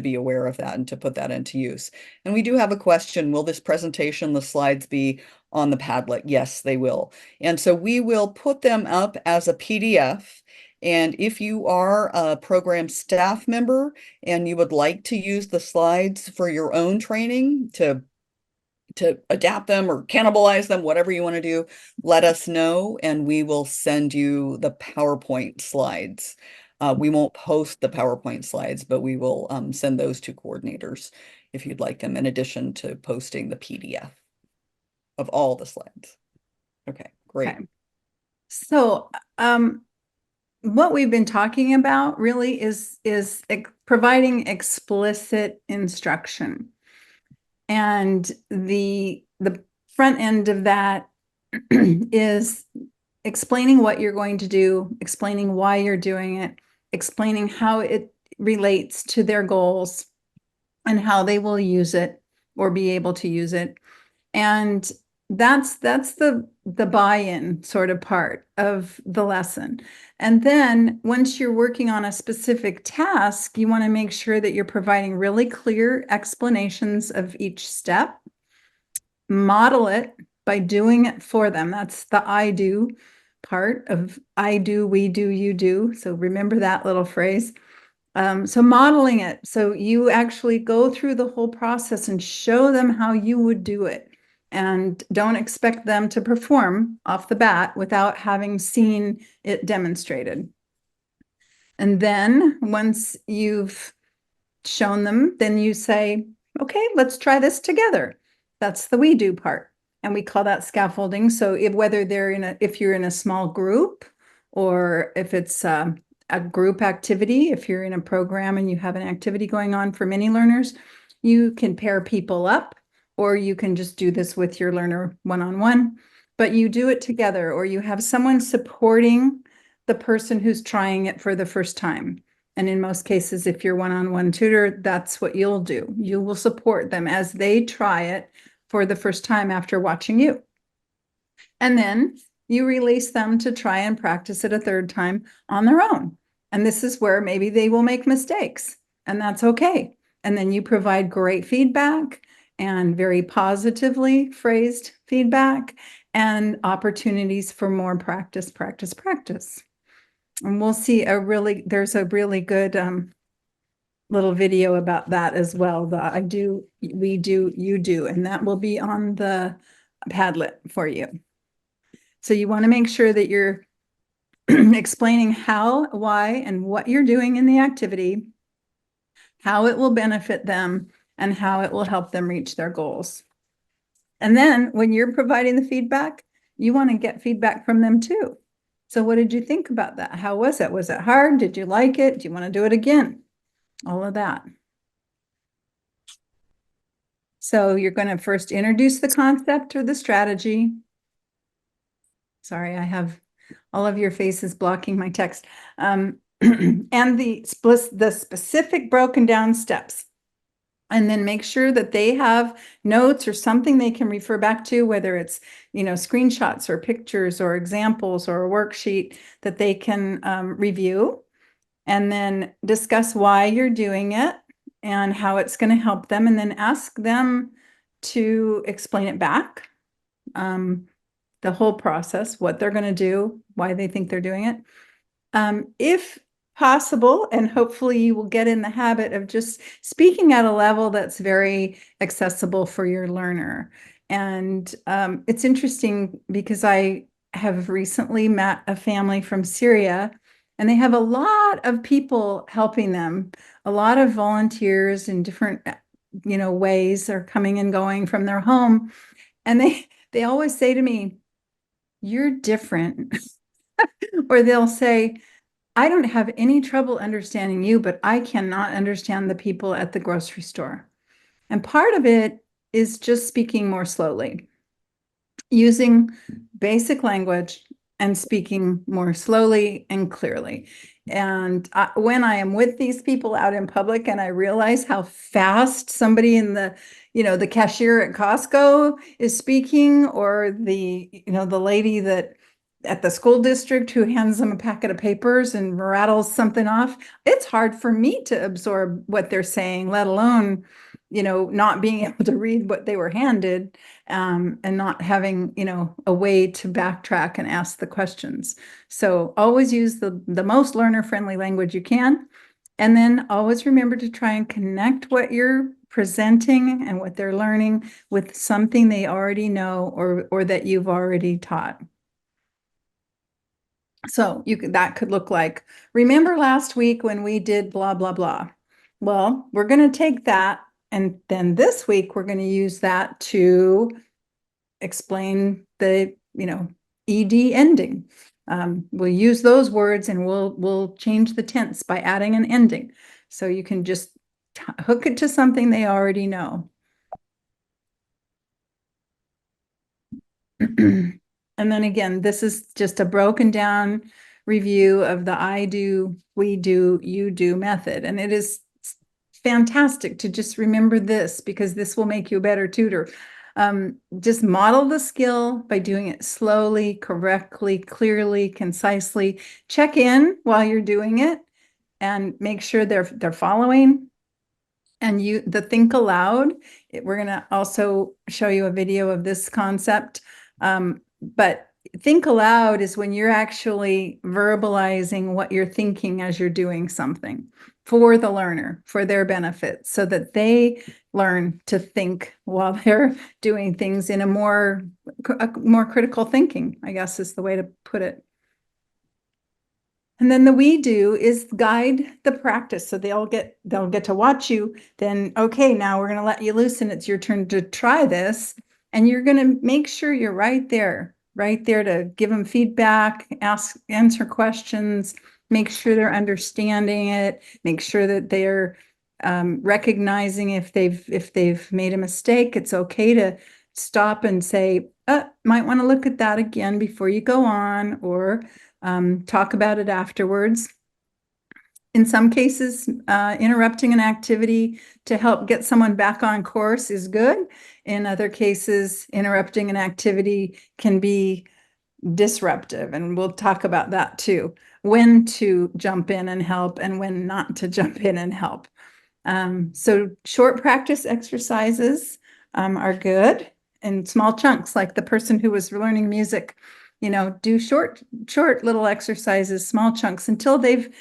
be aware of that and to put that into use. And we do have a question. Will this presentation, the slides, be on the Padlet? Yes, they will. And so we will put them up as a PDF. And if you are a program staff member and you would like to use the slides for your own training to adapt them or cannibalize them, whatever you want to do, let us know and we will send you the PowerPoint slides. We won't post the PowerPoint slides, but we will send those to coordinators if you'd like them, in addition to posting the PDF of all the slides. Okay, great. Okay. So what we've been talking about really is providing explicit instruction. And the front end of that is explaining what you're going to do, explaining why you're doing it, explaining how it relates to their goals and how they will use it or be able to use it. And that's the buy-in sort of part of the lesson. And then once you're working on a specific task, you want to make sure that you're providing really clear explanations of each step. Model it by doing it for them. That's the I do part of I do, we do, you do. So remember that little phrase. So modeling it. So you actually go through the whole process and show them how you would do it. And don't expect them to perform off the bat without having seen it demonstrated. And then once you've shown them, then you say, okay, let's try this together. That's the we do part. And we call that scaffolding. So whether if you're in a small group or if it's a group activity, if you're in a program and you have an activity going on for many learners, you can pair people up, or you can just do this with your learner one-on-one, but you do it together, or you have someone supporting the person who's trying it for the first time. And in most cases, if you're one-on-one tutor, that's what you'll do. You will support them as they try it for the first time after watching you. And then you release them to try and practice it a third time on their own. And this is where maybe they will make mistakes, and that's okay. And then you provide great feedback and very positively phrased feedback and opportunities for more practice. And we'll see there's a really good little video about that as well. The I do, we do, you do, and that will be on the Padlet for you. So you want to make sure that you're explaining how, why, and what you're doing in the activity, how it will benefit them, and how it will help them reach their goals. And then when you're providing the feedback, you want to get feedback from them too. So what did you think about that? How was it? Was it hard? Did you like it? Do you want to do it again? All of that. So you're going to first introduce the concept or the strategy. Sorry, I have all of your faces blocking my text. and the specific broken down steps. And then make sure that they have notes or something they can refer back to, whether it's, screenshots or pictures or examples or a worksheet that they can review, and then discuss why you're doing it and how it's going to help them, and then ask them to explain it back, the whole process, what they're going to do, why they think they're doing it. If possible, and hopefully you will get in the habit of just speaking at a level that's very accessible for your learner. And it's interesting because I have recently met a family from Syria, and they have a lot of people helping them. A lot of volunteers in different, ways are coming and going from their home. And they always say to me, "You're different." Or they'll say, "I don't have any trouble understanding you, but I cannot understand the people at the grocery store." And part of it is just speaking more slowly, using basic language and speaking more slowly and clearly. And when I am with these people out in public and I realize how fast somebody in the cashier at Costco is speaking, or the lady that at the school district who hands them a packet of papers and rattles something off, it's hard for me to absorb what they're saying, let alone, not being able to read what they were handed, and not having, a way to backtrack and ask the questions. So always use the most learner-friendly language you can. And then always remember to try and connect what you're presenting and what they're learning with something they already know, or that you've already taught. So that could look like, remember last week when we did blah, blah, blah. Well, we're going to take that, and then this week we're going to use that to explain the, ED ending. We'll use those words, and we'll change the tense by adding an ending. So you can just hook it to something they already know. And then again, this is just a broken down review of the I do, we do, you do method. And it is fantastic to just remember this, because this will make you a better tutor. Just model the skill by doing it slowly, correctly, clearly, concisely. Check in while you're doing it and make sure they're following. And the think aloud, we're going to also show you a video of this concept. But think aloud is when you're actually verbalizing what you're thinking as you're doing something for the learner, for their benefit, so that they learn to think while they're doing things in a more critical thinking, I guess is the way to put it. And then the we do is guide the practice. So they'll get to watch you. Then, okay, now we're going to let you loose, and it's your turn to try this. And you're going to make sure you're right there to give them feedback, answer questions, make sure they're understanding it, make sure that they're recognizing if they've made a mistake. It's okay to stop and say, might want to look at that again before you go on, or talk about it afterwards. In some cases, interrupting an activity to help get someone back on course is good. In other cases, interrupting an activity can be disruptive, and we'll talk about that too. When to jump in and help, and when not to jump in and help. So short practice exercises are good, in small chunks, like the person who was learning music. Do short little exercises, small chunks, until they've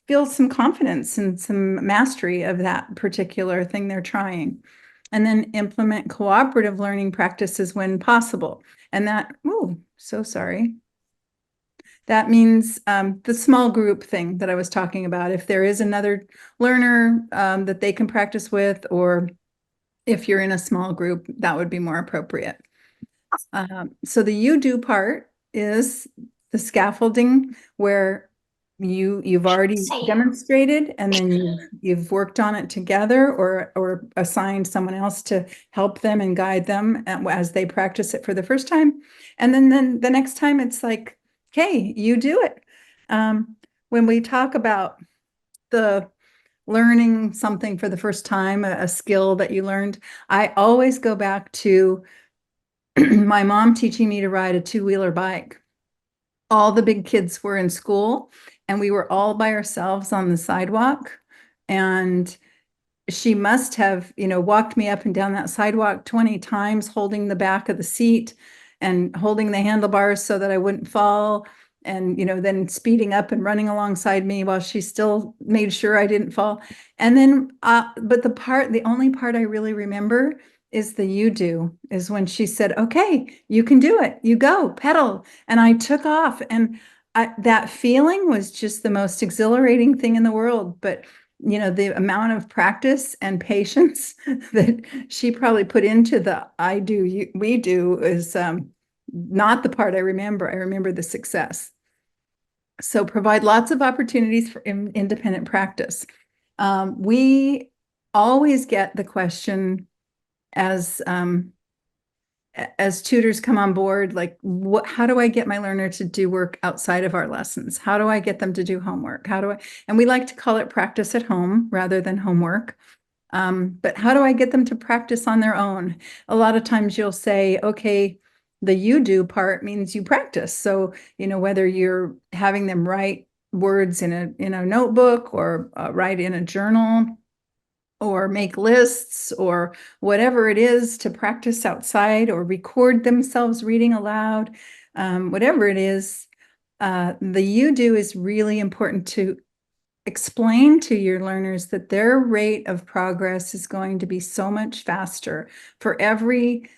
feel some confidence and some mastery of that particular thing they're trying. And then implement cooperative learning practices when possible. And that, that means the small group thing that I was talking about. If there is another learner that they can practice with, or if you're in a small group, that would be more appropriate. So the you do part is the scaffolding, where you've already demonstrated, and then you've worked on it together, or assigned someone else to help them and guide them as they practice it for the first time. And then the next time it's like, okay, you do it. when we talk about the learning something for the first time, a skill that you learned, I always go back to my mom teaching me to ride a two-wheeler bike. All the big kids were in school and we were all by ourselves on the sidewalk. And she must have, walked me up and down that sidewalk 20 times, holding the back of the seat and holding the handlebars so that I wouldn't fall. And, then speeding up and running alongside me while she still made sure I didn't fall. And then, but the only part I really remember is the you do, is when she said, okay, you can do it. You go, pedal. And I took off. And that feeling was just the most exhilarating thing in the world. But the amount of practice and patience that she probably put into the I do, we do is not the part I remember. I remember the success. So provide lots of opportunities for independent practice. We always get the question as tutors come on board, like, how do I get my learner to do work outside of our lessons? How do I get them to do homework? And we like to call it practice at home rather than homework. But how do I get them to practice on their own? A lot of times you'll say, okay, the you do part means you practice. So, whether you're having them write words in a notebook or write in a journal, or make lists or whatever it is to practice outside or record themselves reading aloud, whatever it is, the you do is really important to explain to your learners that their rate of progress is going to be so much faster for every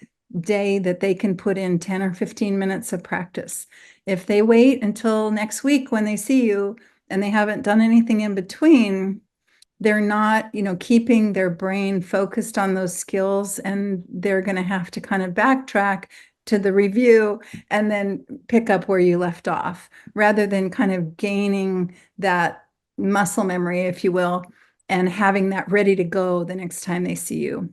day that they can put in 10 or 15 minutes of practice. If they wait until next week when they see you and they haven't done anything in between, they're not, keeping their brain focused on those skills, and they're going to have to kind of backtrack to the review and then pick up where you left off, rather than kind of gaining that muscle memory, if you will, and having that ready to go the next time they see you.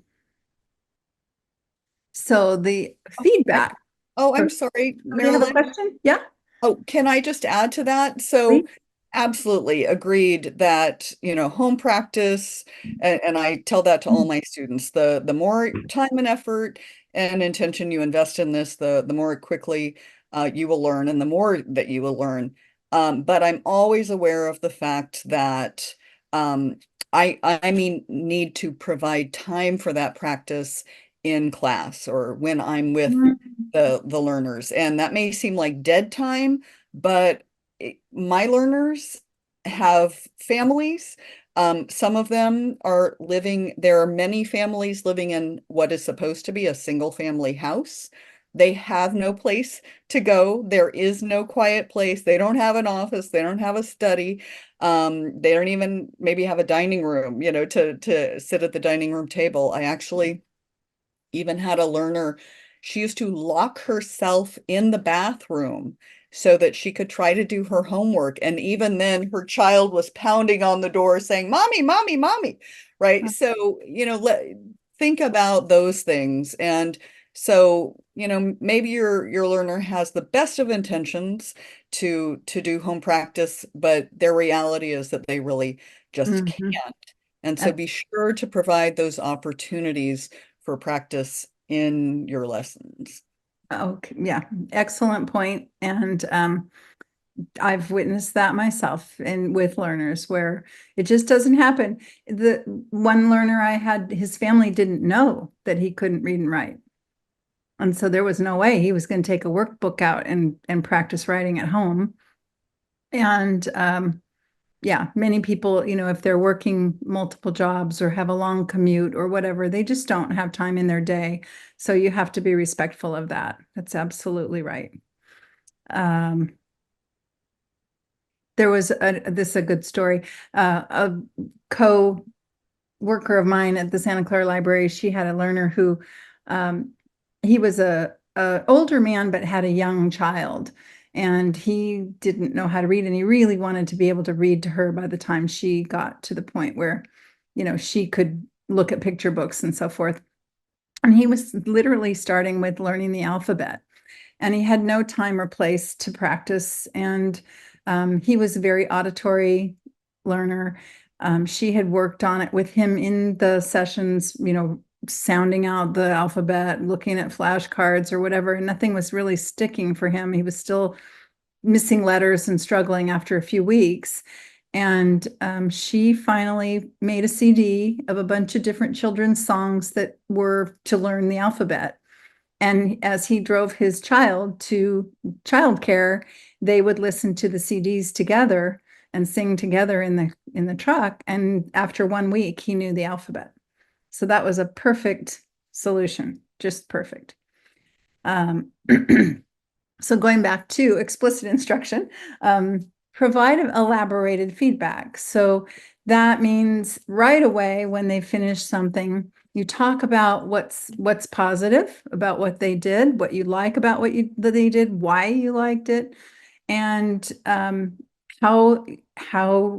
So the feedback. I'm sorry, Do you have a Marilyn. question? Yeah. Oh, can I just add to that? So Please. absolutely agreed that, home practice, and I tell that to all my students, the more time and effort and intention you invest in this, the more quickly you will learn and the more that you will learn. But I'm always aware of the fact that I need to provide time for that practice in class or when I'm with the learners. And that may seem like dead time, but my learners have families. Some of them are there are many families living in what is supposed to be a single family house. They have no place to go. There is no quiet place. They don't have an office. They don't have a study. They don't even maybe have a dining room, to sit at the dining room table. I actually even had a learner, she used to lock herself in the bathroom so that she could try to do her homework. And even then, her child was pounding on the door saying, Mommy, Mommy, Mommy. Right. So, think about those things. And so, maybe your learner has the best of intentions to do home practice, but their reality is that they really just can't. And so be sure to provide those opportunities for practice in your lessons. Okay, yeah, excellent point. And I've witnessed that myself and with learners where it just doesn't happen. The one learner I had, his family didn't know that he couldn't read and write. And so there was no way he was going to take a workbook out and practice writing at home. And yeah, many people, if they're working multiple jobs or have a long commute or whatever, they just don't have time in their day. So you have to be respectful of that. That's absolutely right. There was this is a good story. A co-worker of mine at the Santa Clara Library, she had a learner who he was a older man but had a young child, and he didn't know how to read, and he really wanted to be able to read to her by the time she got to the point where she could look at picture books and so forth. And he was literally starting with learning the alphabet, and he had no time or place to practice. And He was a very auditory learner. She had worked on it with him in the sessions, sounding out the alphabet, looking at flashcards or whatever, and nothing was really sticking for him. He was still missing letters and struggling after a few weeks. And she finally made a CD of a bunch of different children's songs that were to learn the alphabet. And as he drove his child to childcare, they would listen to the CDs together and sing together in the truck. And after 1 week, he knew the alphabet. So that was a perfect solution, just perfect. So going back to explicit instruction, provide elaborated feedback. So that means right away when they finish something, you talk about what's positive about what they did, what you like about that they did, why you liked it, and how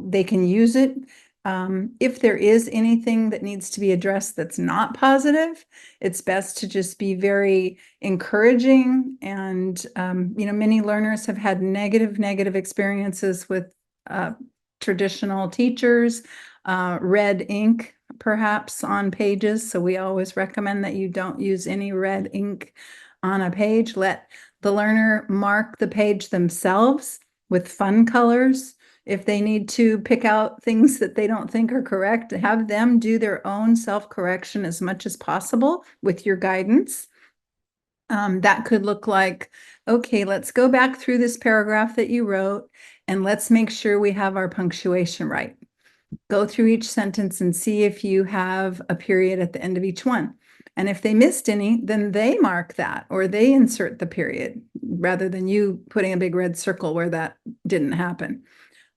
they can use it. If there is anything that needs to be addressed that's not positive, it's best to just be very encouraging. And many learners have had negative experiences with traditional teachers, red ink perhaps on pages. So we always recommend that you don't use any red ink on a page. Let the learner mark the page themselves with fun colors. If they need to pick out things that they don't think are correct, have them do their own self-correction as much as possible with your guidance. That could look like, okay, let's go back through this paragraph that you wrote and let's make sure we have our punctuation right. Go through each sentence and see if you have a period at the end of each one. And if they missed any, then they mark that or they insert the period rather than you putting a big red circle where that didn't happen.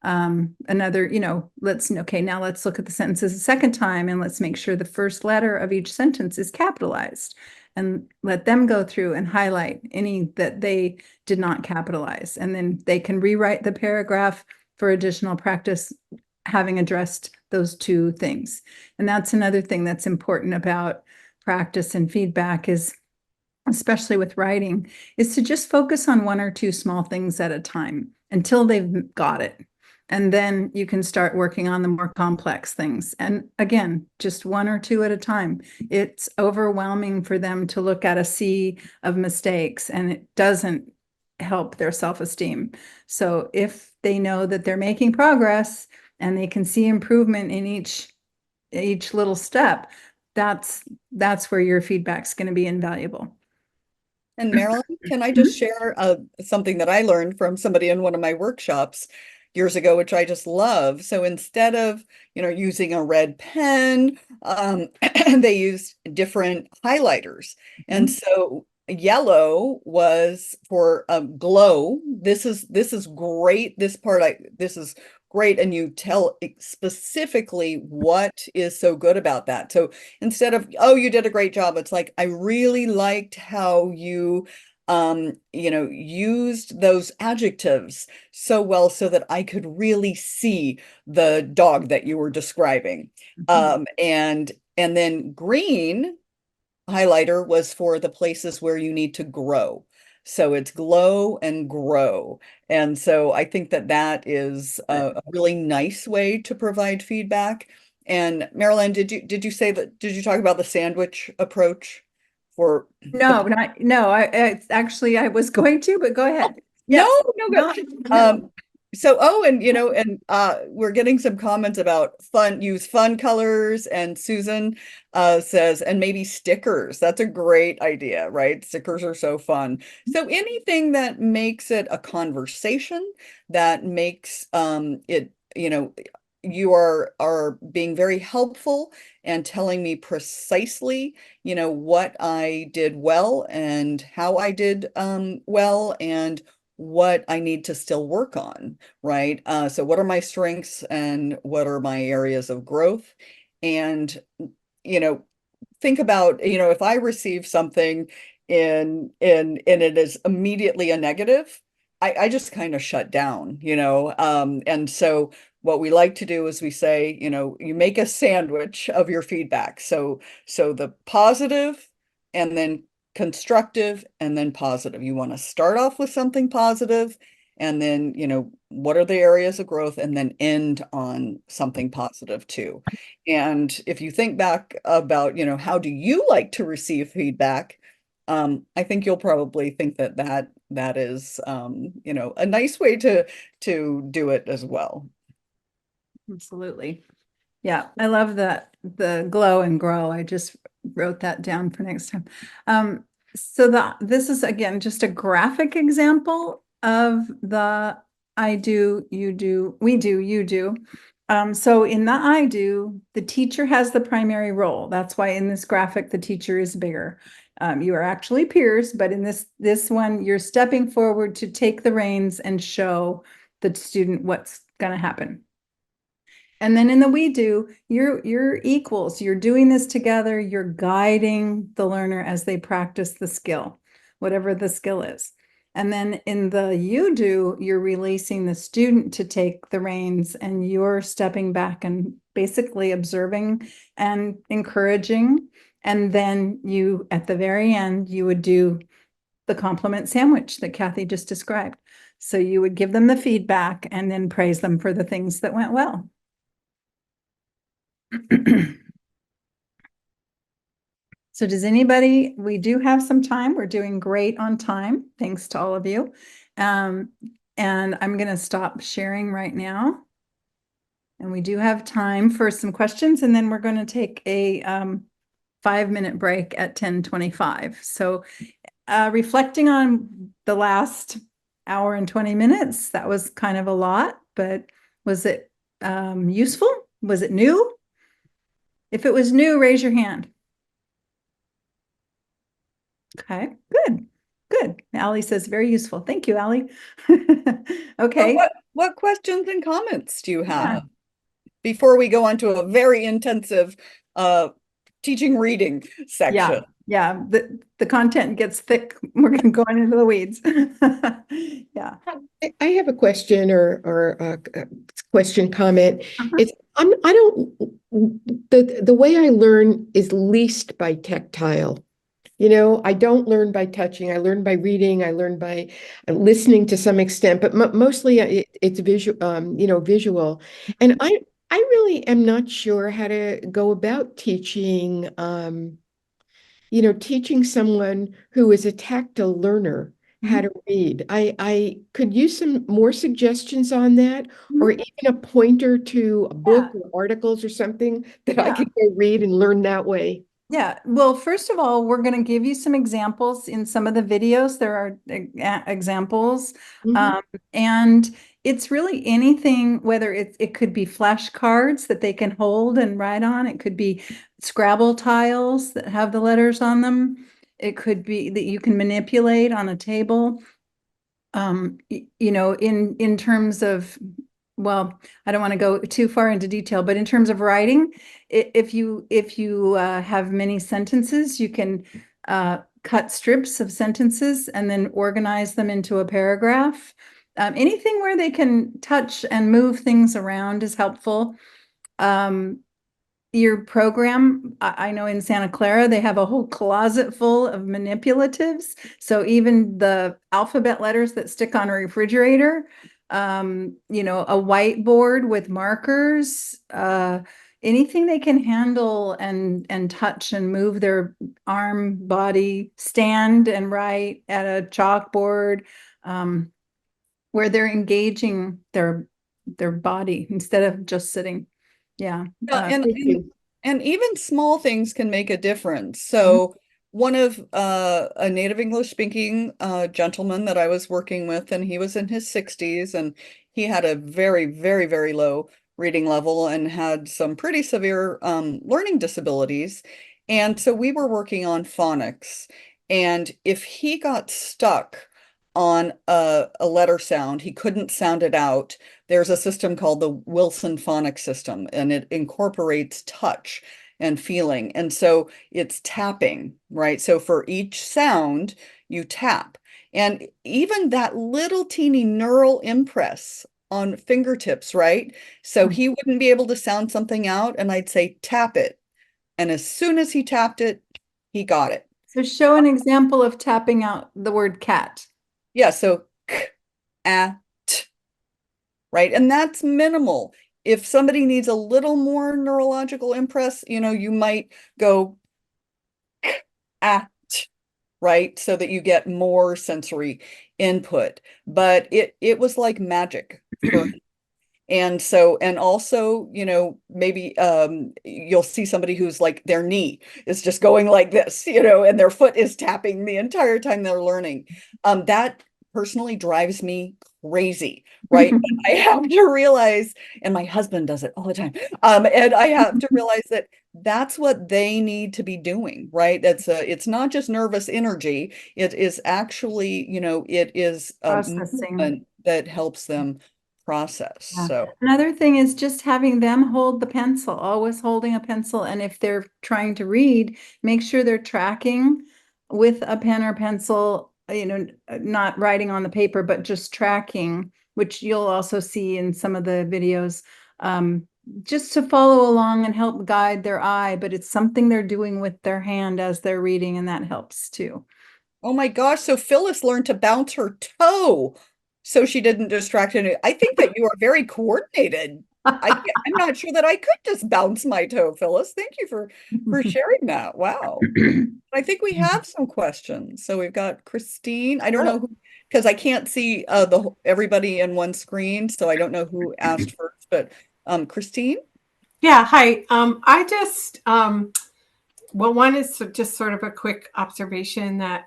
Another, now let's look at the sentences a second time and let's make sure the first letter of each sentence is capitalized and let them go through and highlight any that they did not capitalize. And then they can rewrite the paragraph for additional practice, having addressed those two things. And that's another thing that's important about practice and feedback is, especially with writing, is to just focus on one or two small things at a time until they've got it. And then you can start working on the more complex things. And again, just one or two at a time. It's overwhelming for them to look at a sea of mistakes and it doesn't help their self-esteem. So if they know that they're making progress and they can see improvement in each little step, that's where your feedback's going to be invaluable. And Marilyn, can I just share something that I learned from somebody in one of my workshops years ago, which I just love. So instead of, using a red pen, they used different highlighters. And so yellow was for glow. This is great. This is great. And you tell specifically what is so good about that. So instead of, oh, you did a great job, it's like, I really liked how you used those adjectives so well so that I could really see the dog that you were describing. And then green highlighter was for the places where you need to grow. So it's glow and grow. And so I think that is a really nice way to provide feedback. And Marilyn, did you talk about the sandwich approach for No, actually I was going to, but go ahead. Yes. No. We're getting some comments about use fun colors, and Susan says, and maybe stickers. That's a great idea, right? Stickers are so fun. So anything that makes it a conversation, that makes it, you are being very helpful and telling me precisely, what I did well and how I did well and what I need to still work on, right? So what are my strengths and what are my areas of growth? And, think about, if I receive something and it is immediately a negative, I just kind of shut down, and so what we like to do is we say, you make a sandwich of your feedback. So the positive and then constructive and then positive. You want to start off with something positive and then, what are the areas of growth, and then end on something positive too. And if you think back about, how do you like to receive feedback? I think you'll probably think that is, a nice way to do it as well. Absolutely. Yeah, I love the glow and grow. I just wrote that down for next time. So this is again just a graphic example of the I do, you do, we do, you do. So in the I do, the teacher has the primary role. That's why in this graphic, the teacher is bigger. You are actually peers, but in this one, you're stepping forward to take the reins and show the student what's going to happen. And then in the we do, you're equals. You're doing this together. You're guiding the learner as they practice the skill, whatever the skill is. And then in the you do, you're releasing the student to take the reins, and you're stepping back and basically observing and encouraging. And then you, at the very end, you would do the compliment sandwich that Kathy just described. So you would give them the feedback and then praise them for the things that went well. So does anybody, we do have some time. We're doing great on time. Thanks to all of you. And I'm going to stop sharing right now. And we do have time for some questions, and then we're going to take a 5-minute break at 10:25. So reflecting on the last hour and 20 minutes, that was kind of a lot, but was it useful? Was it new? If it was new, raise your hand. Okay, good, good. Allie says very useful. Thank you, Allie. Okay. So what questions and comments do you have before we go on to a very intensive teaching reading section? Yeah. The content gets thick. We're going to go on into the weeds. Yeah. I have a question or a question comment. It's the way I learn is least by tactile. I don't learn by touching. I learn by reading. I learn by listening to some extent, but mostly it's visual, visual. And I really am not sure how to go about teaching, teaching someone who is a tactile learner how to read. I could use some more suggestions on that, or even a pointer to a book or articles or something that I could go read and learn that way. Yeah, well, first of all, we're going to give you some examples in some of the videos. There are examples, and it's really anything, whether it could be flashcards that they can hold and write on. It could be Scrabble tiles that have the letters on them. It could be that you can manipulate on a table. In terms of, well, I don't want to go too far into detail, but in terms of writing, if you have many sentences, you can cut strips of sentences and then organize them into a paragraph. Anything where they can touch and move things around is helpful. Your program, I know in Santa Clara, they have a whole closet full of manipulatives. So even the alphabet letters that stick on a refrigerator, a whiteboard with markers, anything they can handle and touch and move their arm, body, stand and write at a chalkboard, where they're engaging their body instead of just sitting. Yeah. And even small things can make a difference. So one of a native English speaking gentleman that I was working with, and he was in his 60s, and he had a very, very, very low reading level and had some pretty severe learning disabilities. And so we were working on phonics. And if he got stuck on a letter sound, he couldn't sound it out. There's a system called the Wilson phonics system, and it incorporates touch and feeling. And so it's tapping, right? So for each sound, you tap. And even that little teeny neural impress on fingertips, right? So he wouldn't be able to sound something out, and I'd say, tap it. And as soon as he tapped it, he got it. So show an example of tapping out the word cat. Yeah, so k, a, right? And that's minimal. If somebody needs a little more neurological impress, you might go ah, right? So that you get more sensory input. But it was like magic for him. And so, and also, maybe you'll see somebody who's like their knee is just going like this, and their foot is tapping the entire time they're learning. That personally drives me crazy, right? But I have to realize, and my husband does it all the time. And I have to realize that that's what they need to be doing, right? It's not just nervous energy. It is actually, it is Processing. movement that helps them process. Yeah. So, Another thing is just having them hold the pencil, always holding a pencil. And if they're trying to read, make sure they're tracking with a pen or pencil, not writing on the paper, but just tracking, which you'll also see in some of the videos, just to follow along and help guide their eye. But it's something they're doing with their hand as they're reading, and that helps too. oh my gosh, so Phyllis learned to bounce her toe so she didn't distract any. I think that you are very coordinated. I'm not sure that I could just bounce my toe, Phyllis. Thank you for sharing that. Wow. I think we have some questions. So we've got Christine. I don't know who, because I can't see everybody in one screen, so I don't know who asked first, but Christine? Yeah, hi. I just well, one is just sort of a quick observation that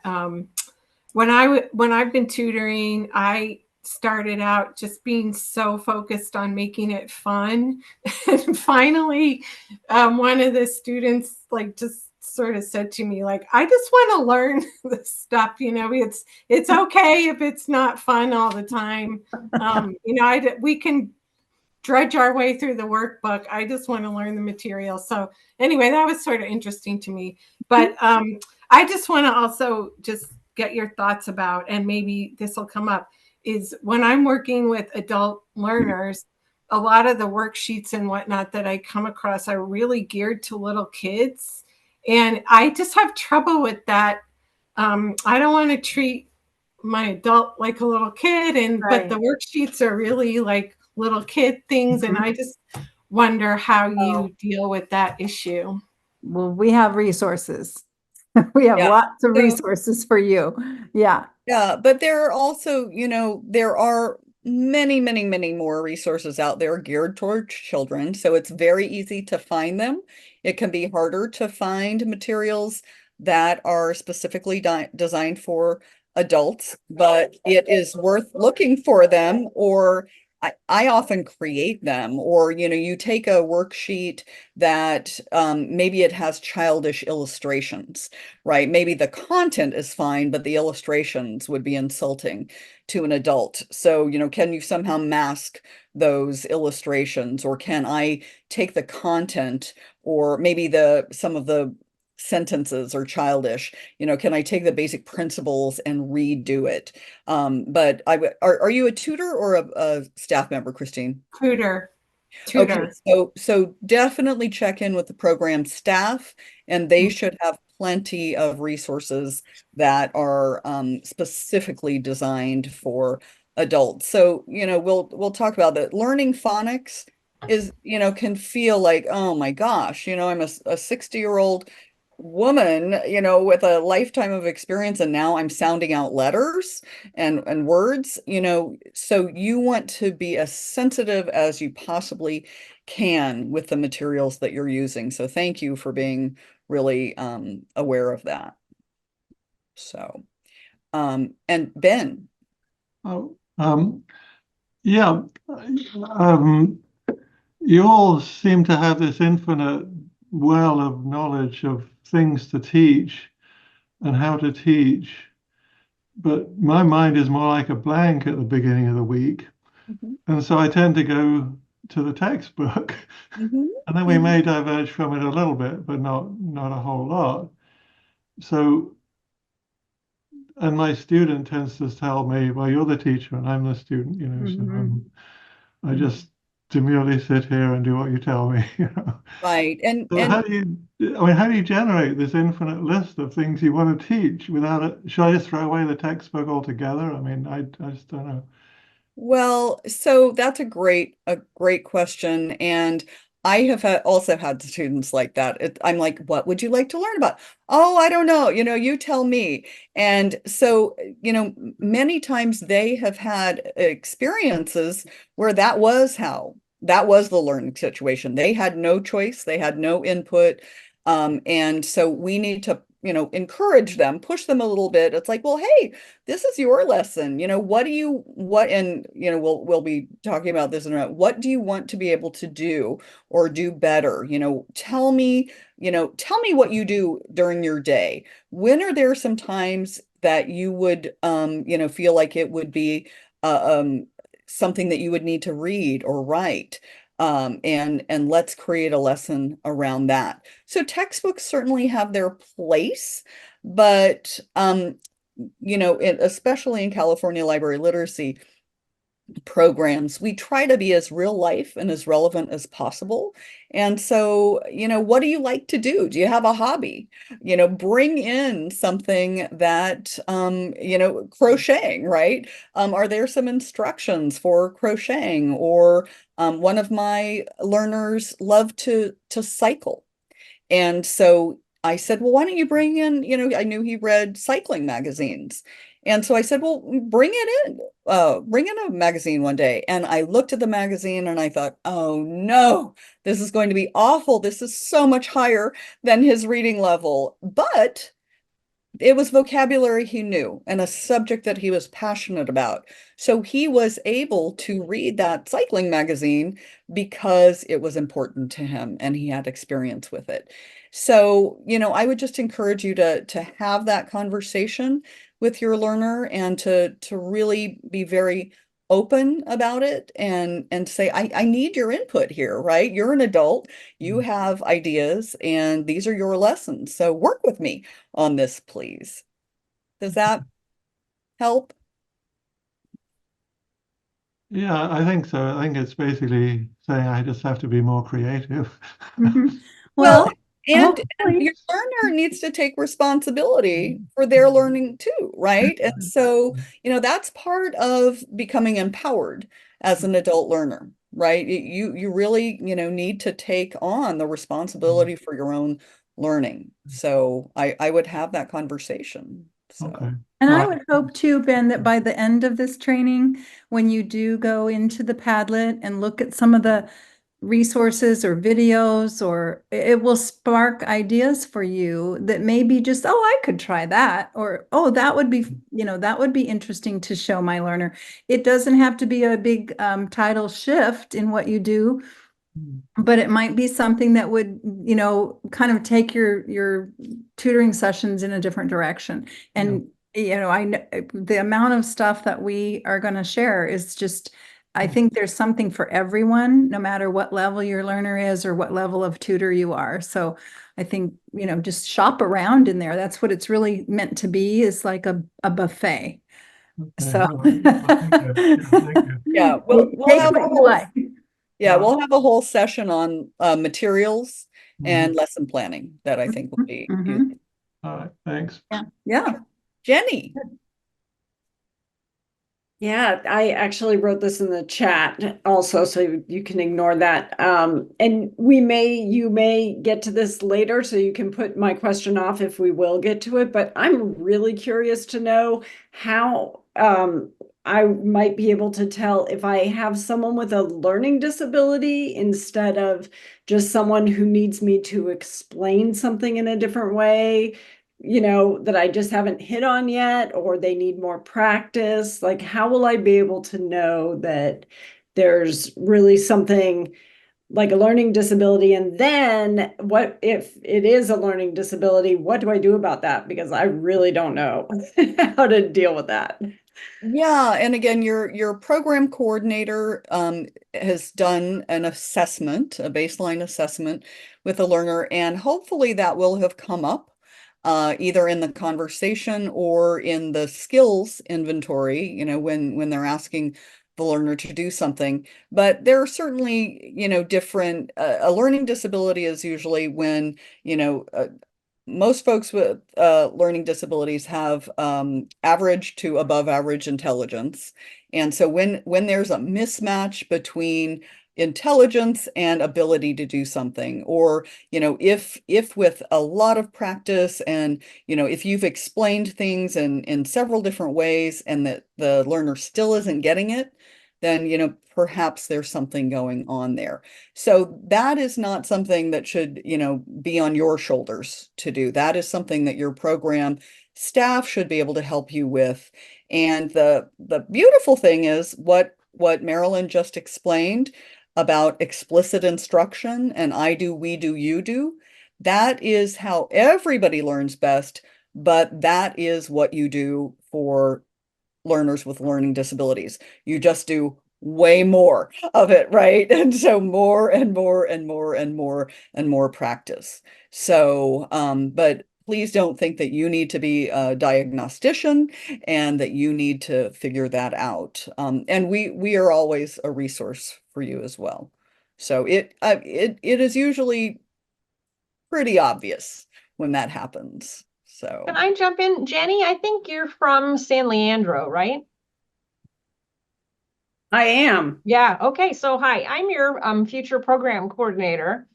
when I've been tutoring, I started out just being so focused on making it fun, and finally, one of the students like just sort of said to me like, I just want to learn this stuff. It's okay if it's not fun all the time. We can drudge our way through the workbook. I just want to learn the material. So anyway, that was sort of interesting to me. But I just want to also just get your thoughts about, and maybe this will come up, is when I'm working with adult learners, a lot of the worksheets and whatnot that I come across are really geared to little kids. And I just have trouble with that. I don't want to treat my adult like a little kid, but the worksheets are really like little kid things. And I just wonder how you deal with that issue. Well, we have resources. We have Yeah. lots of So, resources for you. Yeah. yeah, but there are also, there are many, many, many more resources out there geared toward children. So it's very easy to find them. It can be harder to find materials that are specifically designed for adults, but it is worth looking for them, or I often create them, or you take a worksheet that maybe it has childish illustrations, right? Maybe the content is fine, but the illustrations would be insulting to an adult. So, can you somehow mask those illustrations, or can I take the content, or maybe some of the sentences are childish, can I take the basic principles and redo it? But are you a tutor or a staff member, Christine? Tutor. Okay, so definitely check in with the program staff, and they should have plenty of resources that are specifically designed for adults. So, we'll talk about that. Learning phonics is, can feel like, oh my gosh, I'm a 60-year-old woman, with a lifetime of experience, and now I'm sounding out letters and words, so you want to be as sensitive as you possibly can with the materials that you're using. So thank you for being really aware of that. So, and Ben. Oh, yeah. You all seem to have this infinite well of knowledge of things to teach and how to teach. But my mind is more like a blank at the beginning of the week. And so I tend to go to the textbook. And then we may diverge from it a little bit, but not a whole lot. So, and my student tends to tell me, well, you're the teacher and I'm the student, so I just demurely sit here and do what you tell me, Right. And So how do you generate this infinite list of things you want to teach without it? Should I just throw away the textbook altogether? I mean, I just don't know. Well, so that's a great question. And I have also had students like that. I'm like, what would you like to learn about? Oh, I don't know. You tell me. And so, many times they have had experiences where that was the learning situation. They had no choice, they had no input. And so we need to, encourage them, push them a little bit. It's like, well, hey, this is your lesson. And we'll be talking about this in a minute. What do you want to be able to do or do better? Tell me what you do during your day. When are there some times that you would feel like it would be something that you would need to read or write? And let's create a lesson around that. So textbooks certainly have their place, but especially in California library literacy programs, we try to be as real life and as relevant as possible. And so, what do you like to do? Do you have a hobby? Bring in something that, crocheting, right? Are there some instructions for crocheting? Or one of my learners love to cycle. And so I said, well, why don't you bring in, I knew he read cycling magazines. And so I said, well, bring in a magazine one day. And I looked at the magazine and I thought, oh no, this is going to be awful. This is so much higher than his reading level. But it was vocabulary he knew and a subject that he was passionate about. So he was able to read that cycling magazine because it was important to him and he had experience with it. So, I would just encourage you to have that conversation with your learner and to really be very open about it and say, I need your input here, right? You're an adult, you have ideas, and these are your lessons. So work with me on this, please. Does that help? Yeah, I think so. I think it's basically saying I just have to be more creative. Mhm. Well, Well, and hopefully, your learner needs to take responsibility for their learning too, right? And so, that's part of becoming empowered as an adult learner, right? You really, need to take on the responsibility for your own learning. So I would have that conversation. Okay. So and All I right. would hope too, Ben, that by the end of this training, when you do go into the Padlet and look at some of the resources or videos, or it will spark ideas for you that maybe just, oh, I could try that, or oh, that would be, that would be interesting to show my learner. It doesn't have to be a big title shift in what you do, but it might be something that would, kind of take your tutoring sessions in a different direction. And I know the amount of stuff that we are going to share is just, I think there's something for everyone, no matter what level your learner is or what level of tutor you are. So I think, just shop around in there. That's what it's really meant to be, is like a buffet. Okay. So All right. Well, thank you. Yeah, thank you. yeah, we'll take have a what you whole like. yeah, we'll have a whole session on materials Mhm. and lesson planning that I think will be useful. Mhm. All right. Thanks. Yeah. Yeah. Jenny. Yeah, I actually wrote this in the chat also, so you can ignore that. And you may get to this later, so you can put my question off if we will get to it. But I'm really curious to know how I might be able to tell if I have someone with a learning disability instead of just someone who needs me to explain something in a different way, that I just haven't hit on yet, or they need more practice. Like, how will I be able to know that there's really something like a learning disability? And then what if it is a learning disability? What do I do about that? Because I really don't know how to deal with that. Yeah, and again, your program coordinator has done an assessment, a baseline assessment with a learner, and hopefully that will have come up either in the conversation or in the skills inventory, when they're asking the learner to do something. But there are certainly, different, a learning disability is usually when, most folks with learning disabilities have average to above average intelligence. And so when there's a mismatch between intelligence and ability to do something, or if with a lot of practice and if you've explained things in several different ways and that the learner still isn't getting it, then perhaps there's something going on there. So that is not something that should be on your shoulders to do. That is something that your program staff should be able to help you with. And the beautiful thing is what Marilyn just explained about explicit instruction and I do, we do, you do. That is how everybody learns best, but that is what you do for learners with learning disabilities. You just do way more of it, right? And so more and more and more and more and more practice. So, but please don't think that you need to be a diagnostician and that you need to figure that out. And we are always a resource for you as well. So it is usually pretty obvious when that happens. So Can I jump in? Jenny, I think you're from San Leandro, right? I am. Yeah, okay. So hi, I'm your future program coordinator.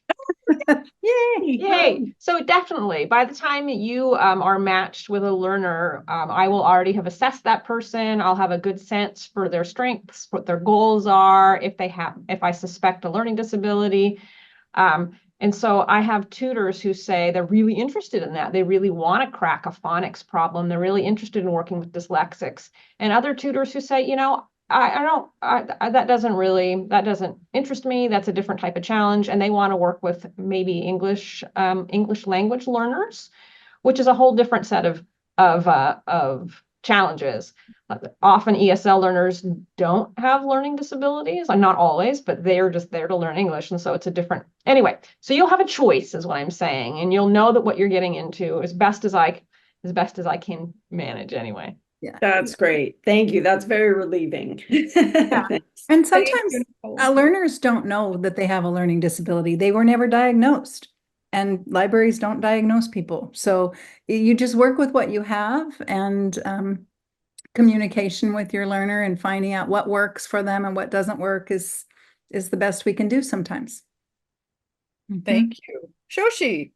Yay. Yay. So definitely, by the time you are matched with a learner, I will already have assessed that person. I'll have a good sense for their strengths, what their goals are, if I suspect a learning disability. And so I have tutors who say they're really interested in that. They really want to crack a phonics problem. They're really interested in working with dyslexics. And other tutors who say, that doesn't interest me. That's a different type of challenge. And they want to work with maybe English language learners, which is a whole different set of challenges. Often ESL learners don't have learning disabilities. I'm not always, but they're just there to learn English. And so it's a different, anyway, so you'll have a choice is what I'm saying. And you'll know that what you're getting into as best as I can manage anyway. Yeah. That's great. Thank you. That's very relieving. Yeah. And sometimes learners don't know that they have a learning disability. They were never diagnosed, and libraries don't diagnose people. So you just work with what you have, and communication with your learner and finding out what works for them and what doesn't work is the best we can do sometimes. thank you. Shoshi.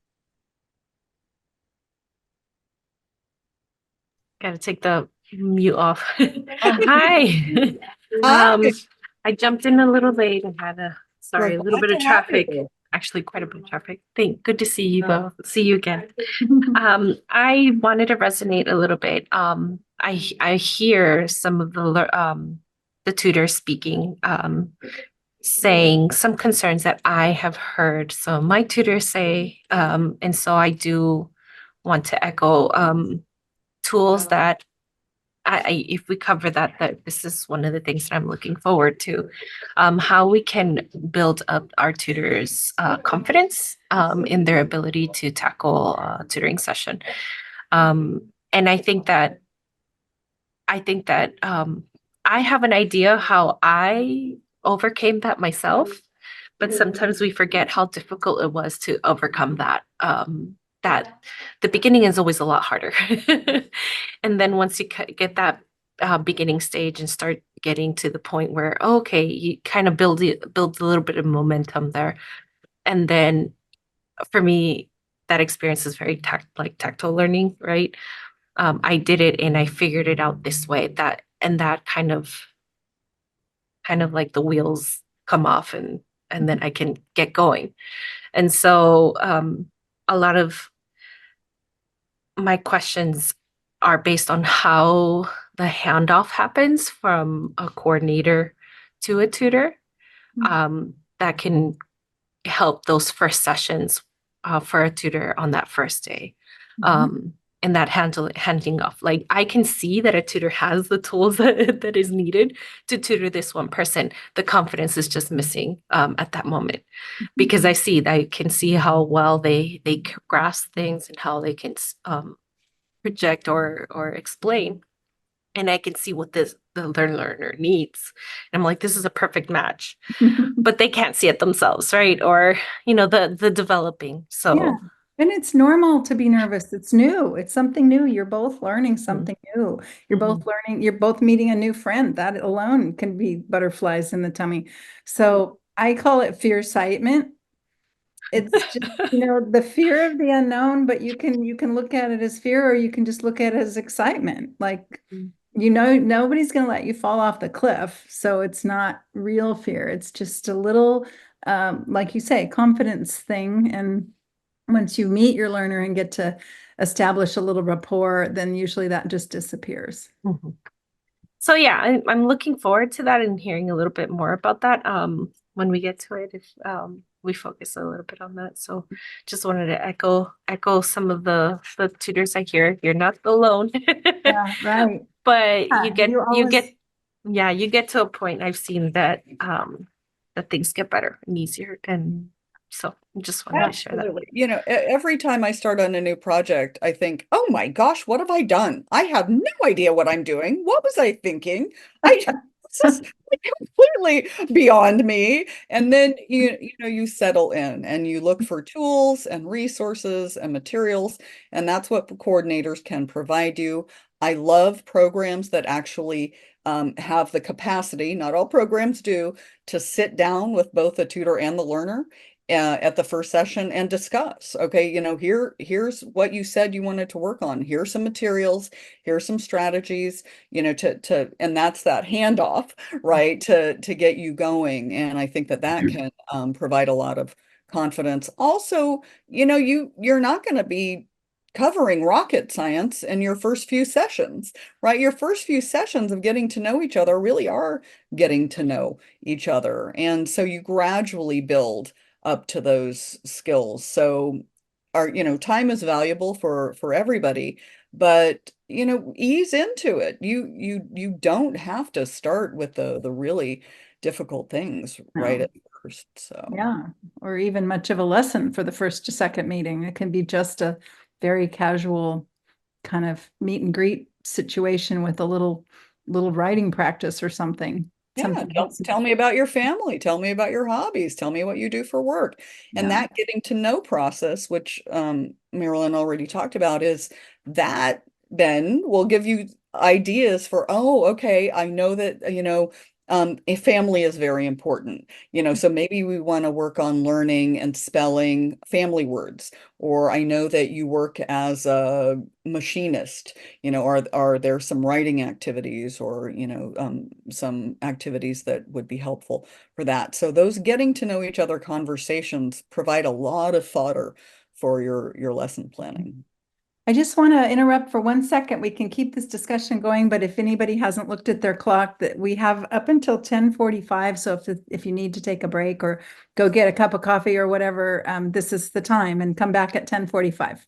Gotta take the mute off. Hi. Hi. I jumped in a little late and had a We're little glad bit of to have traffic. you. Actually, quite a bit of traffic. Good to see you both. See you again. I wanted to resonate a little bit. I hear some of the tutors speaking, saying some concerns that I have heard. So my tutors say, and so I do want to echo tools that if we cover that this is one of the things that I'm looking forward to, how we can build up our tutors' confidence in their ability to tackle a tutoring session. And I think that I have an idea how I overcame that myself, but sometimes we forget how difficult it was to overcome that. That the beginning is always a lot harder. And then once you get that beginning stage and start getting to the point where, okay, you kind of build a little bit of momentum there. And then for me, that experience is very tactile learning, right? I did it and I figured it out this way, that kind of like the wheels come off and then I can get going. And so a lot of my questions are based on how the handoff happens from a coordinator to a tutor, that can help those first sessions for a tutor on that first day. And that handing off. Like I can see that a tutor has the tools that is needed to tutor this one person. The confidence is just missing at that moment, because I can see how well they grasp things and how they can project or explain. And I can see what the learner needs. And I'm like, this is a perfect match. But they can't see it themselves, right? Or, the developing. So And it's normal to be nervous. It's new. It's something new. You're both learning something new. You're both learning, you're both meeting a new friend. That alone can be butterflies in the tummy. So I call it fear excitement. It's just, the fear of the unknown, but you can look at it as fear, or you can just look at it as excitement. Like, nobody's going to let you fall off the cliff. So it's not real fear. It's just a little, like you say, confidence thing. And once you meet your learner and get to establish a little rapport, then usually that just disappears. So yeah, I'm looking forward to that and hearing a little bit more about that when we get to it, if we focus a little bit on that. So just wanted to echo some of the tutors I hear. You're not alone. Yeah, right. But Yeah, you get to a point, I've seen that that things get better and easier. And so I just wanted to share that. Absolutely. Every time I start on a new project, I think, oh my gosh, what have I done? I have no idea what I'm doing. What was I thinking? This is like completely beyond me. And then you settle in and you look for tools and resources and materials, and that's what coordinators can provide you. I love programs that actually have the capacity, not all programs do, to sit down with both the tutor and the learner at the first session and discuss. Okay, here's what you said you wanted to work on. Here's some materials. Here's some strategies. And that's that handoff, right? To get you going. And I think that can provide a lot of confidence. Also, you're not going to be covering rocket science in your first few sessions, right? Your first few sessions of getting to know each other really are getting to know each other. And so you gradually build up to those skills. So time is valuable for everybody, but ease into it. You don't have to start with the really difficult things right No. at first. So Yeah, or even much of a lesson for the first to second meeting. It can be just a very casual kind of meet and greet situation with a little writing practice or something. yeah, Something tell me about your family. Tell me about your hobbies. Tell me what you do for work. And yeah. that getting to know process, which Marilyn already talked about, is that then will give you ideas for, oh, okay, I know that, a family is very important, so maybe we want to work on learning and spelling family words. Or I know that you work as a machinist, are there some writing activities or, some activities that would be helpful for that. So those getting to know each other conversations provide a lot of fodder for your lesson planning. I just want to interrupt for 1 second. We can keep this discussion going, but if anybody hasn't looked at their clock, that we have up until 10:45. So if you need to take a break or go get a cup of coffee or whatever, this is the time, and come back at 10:45.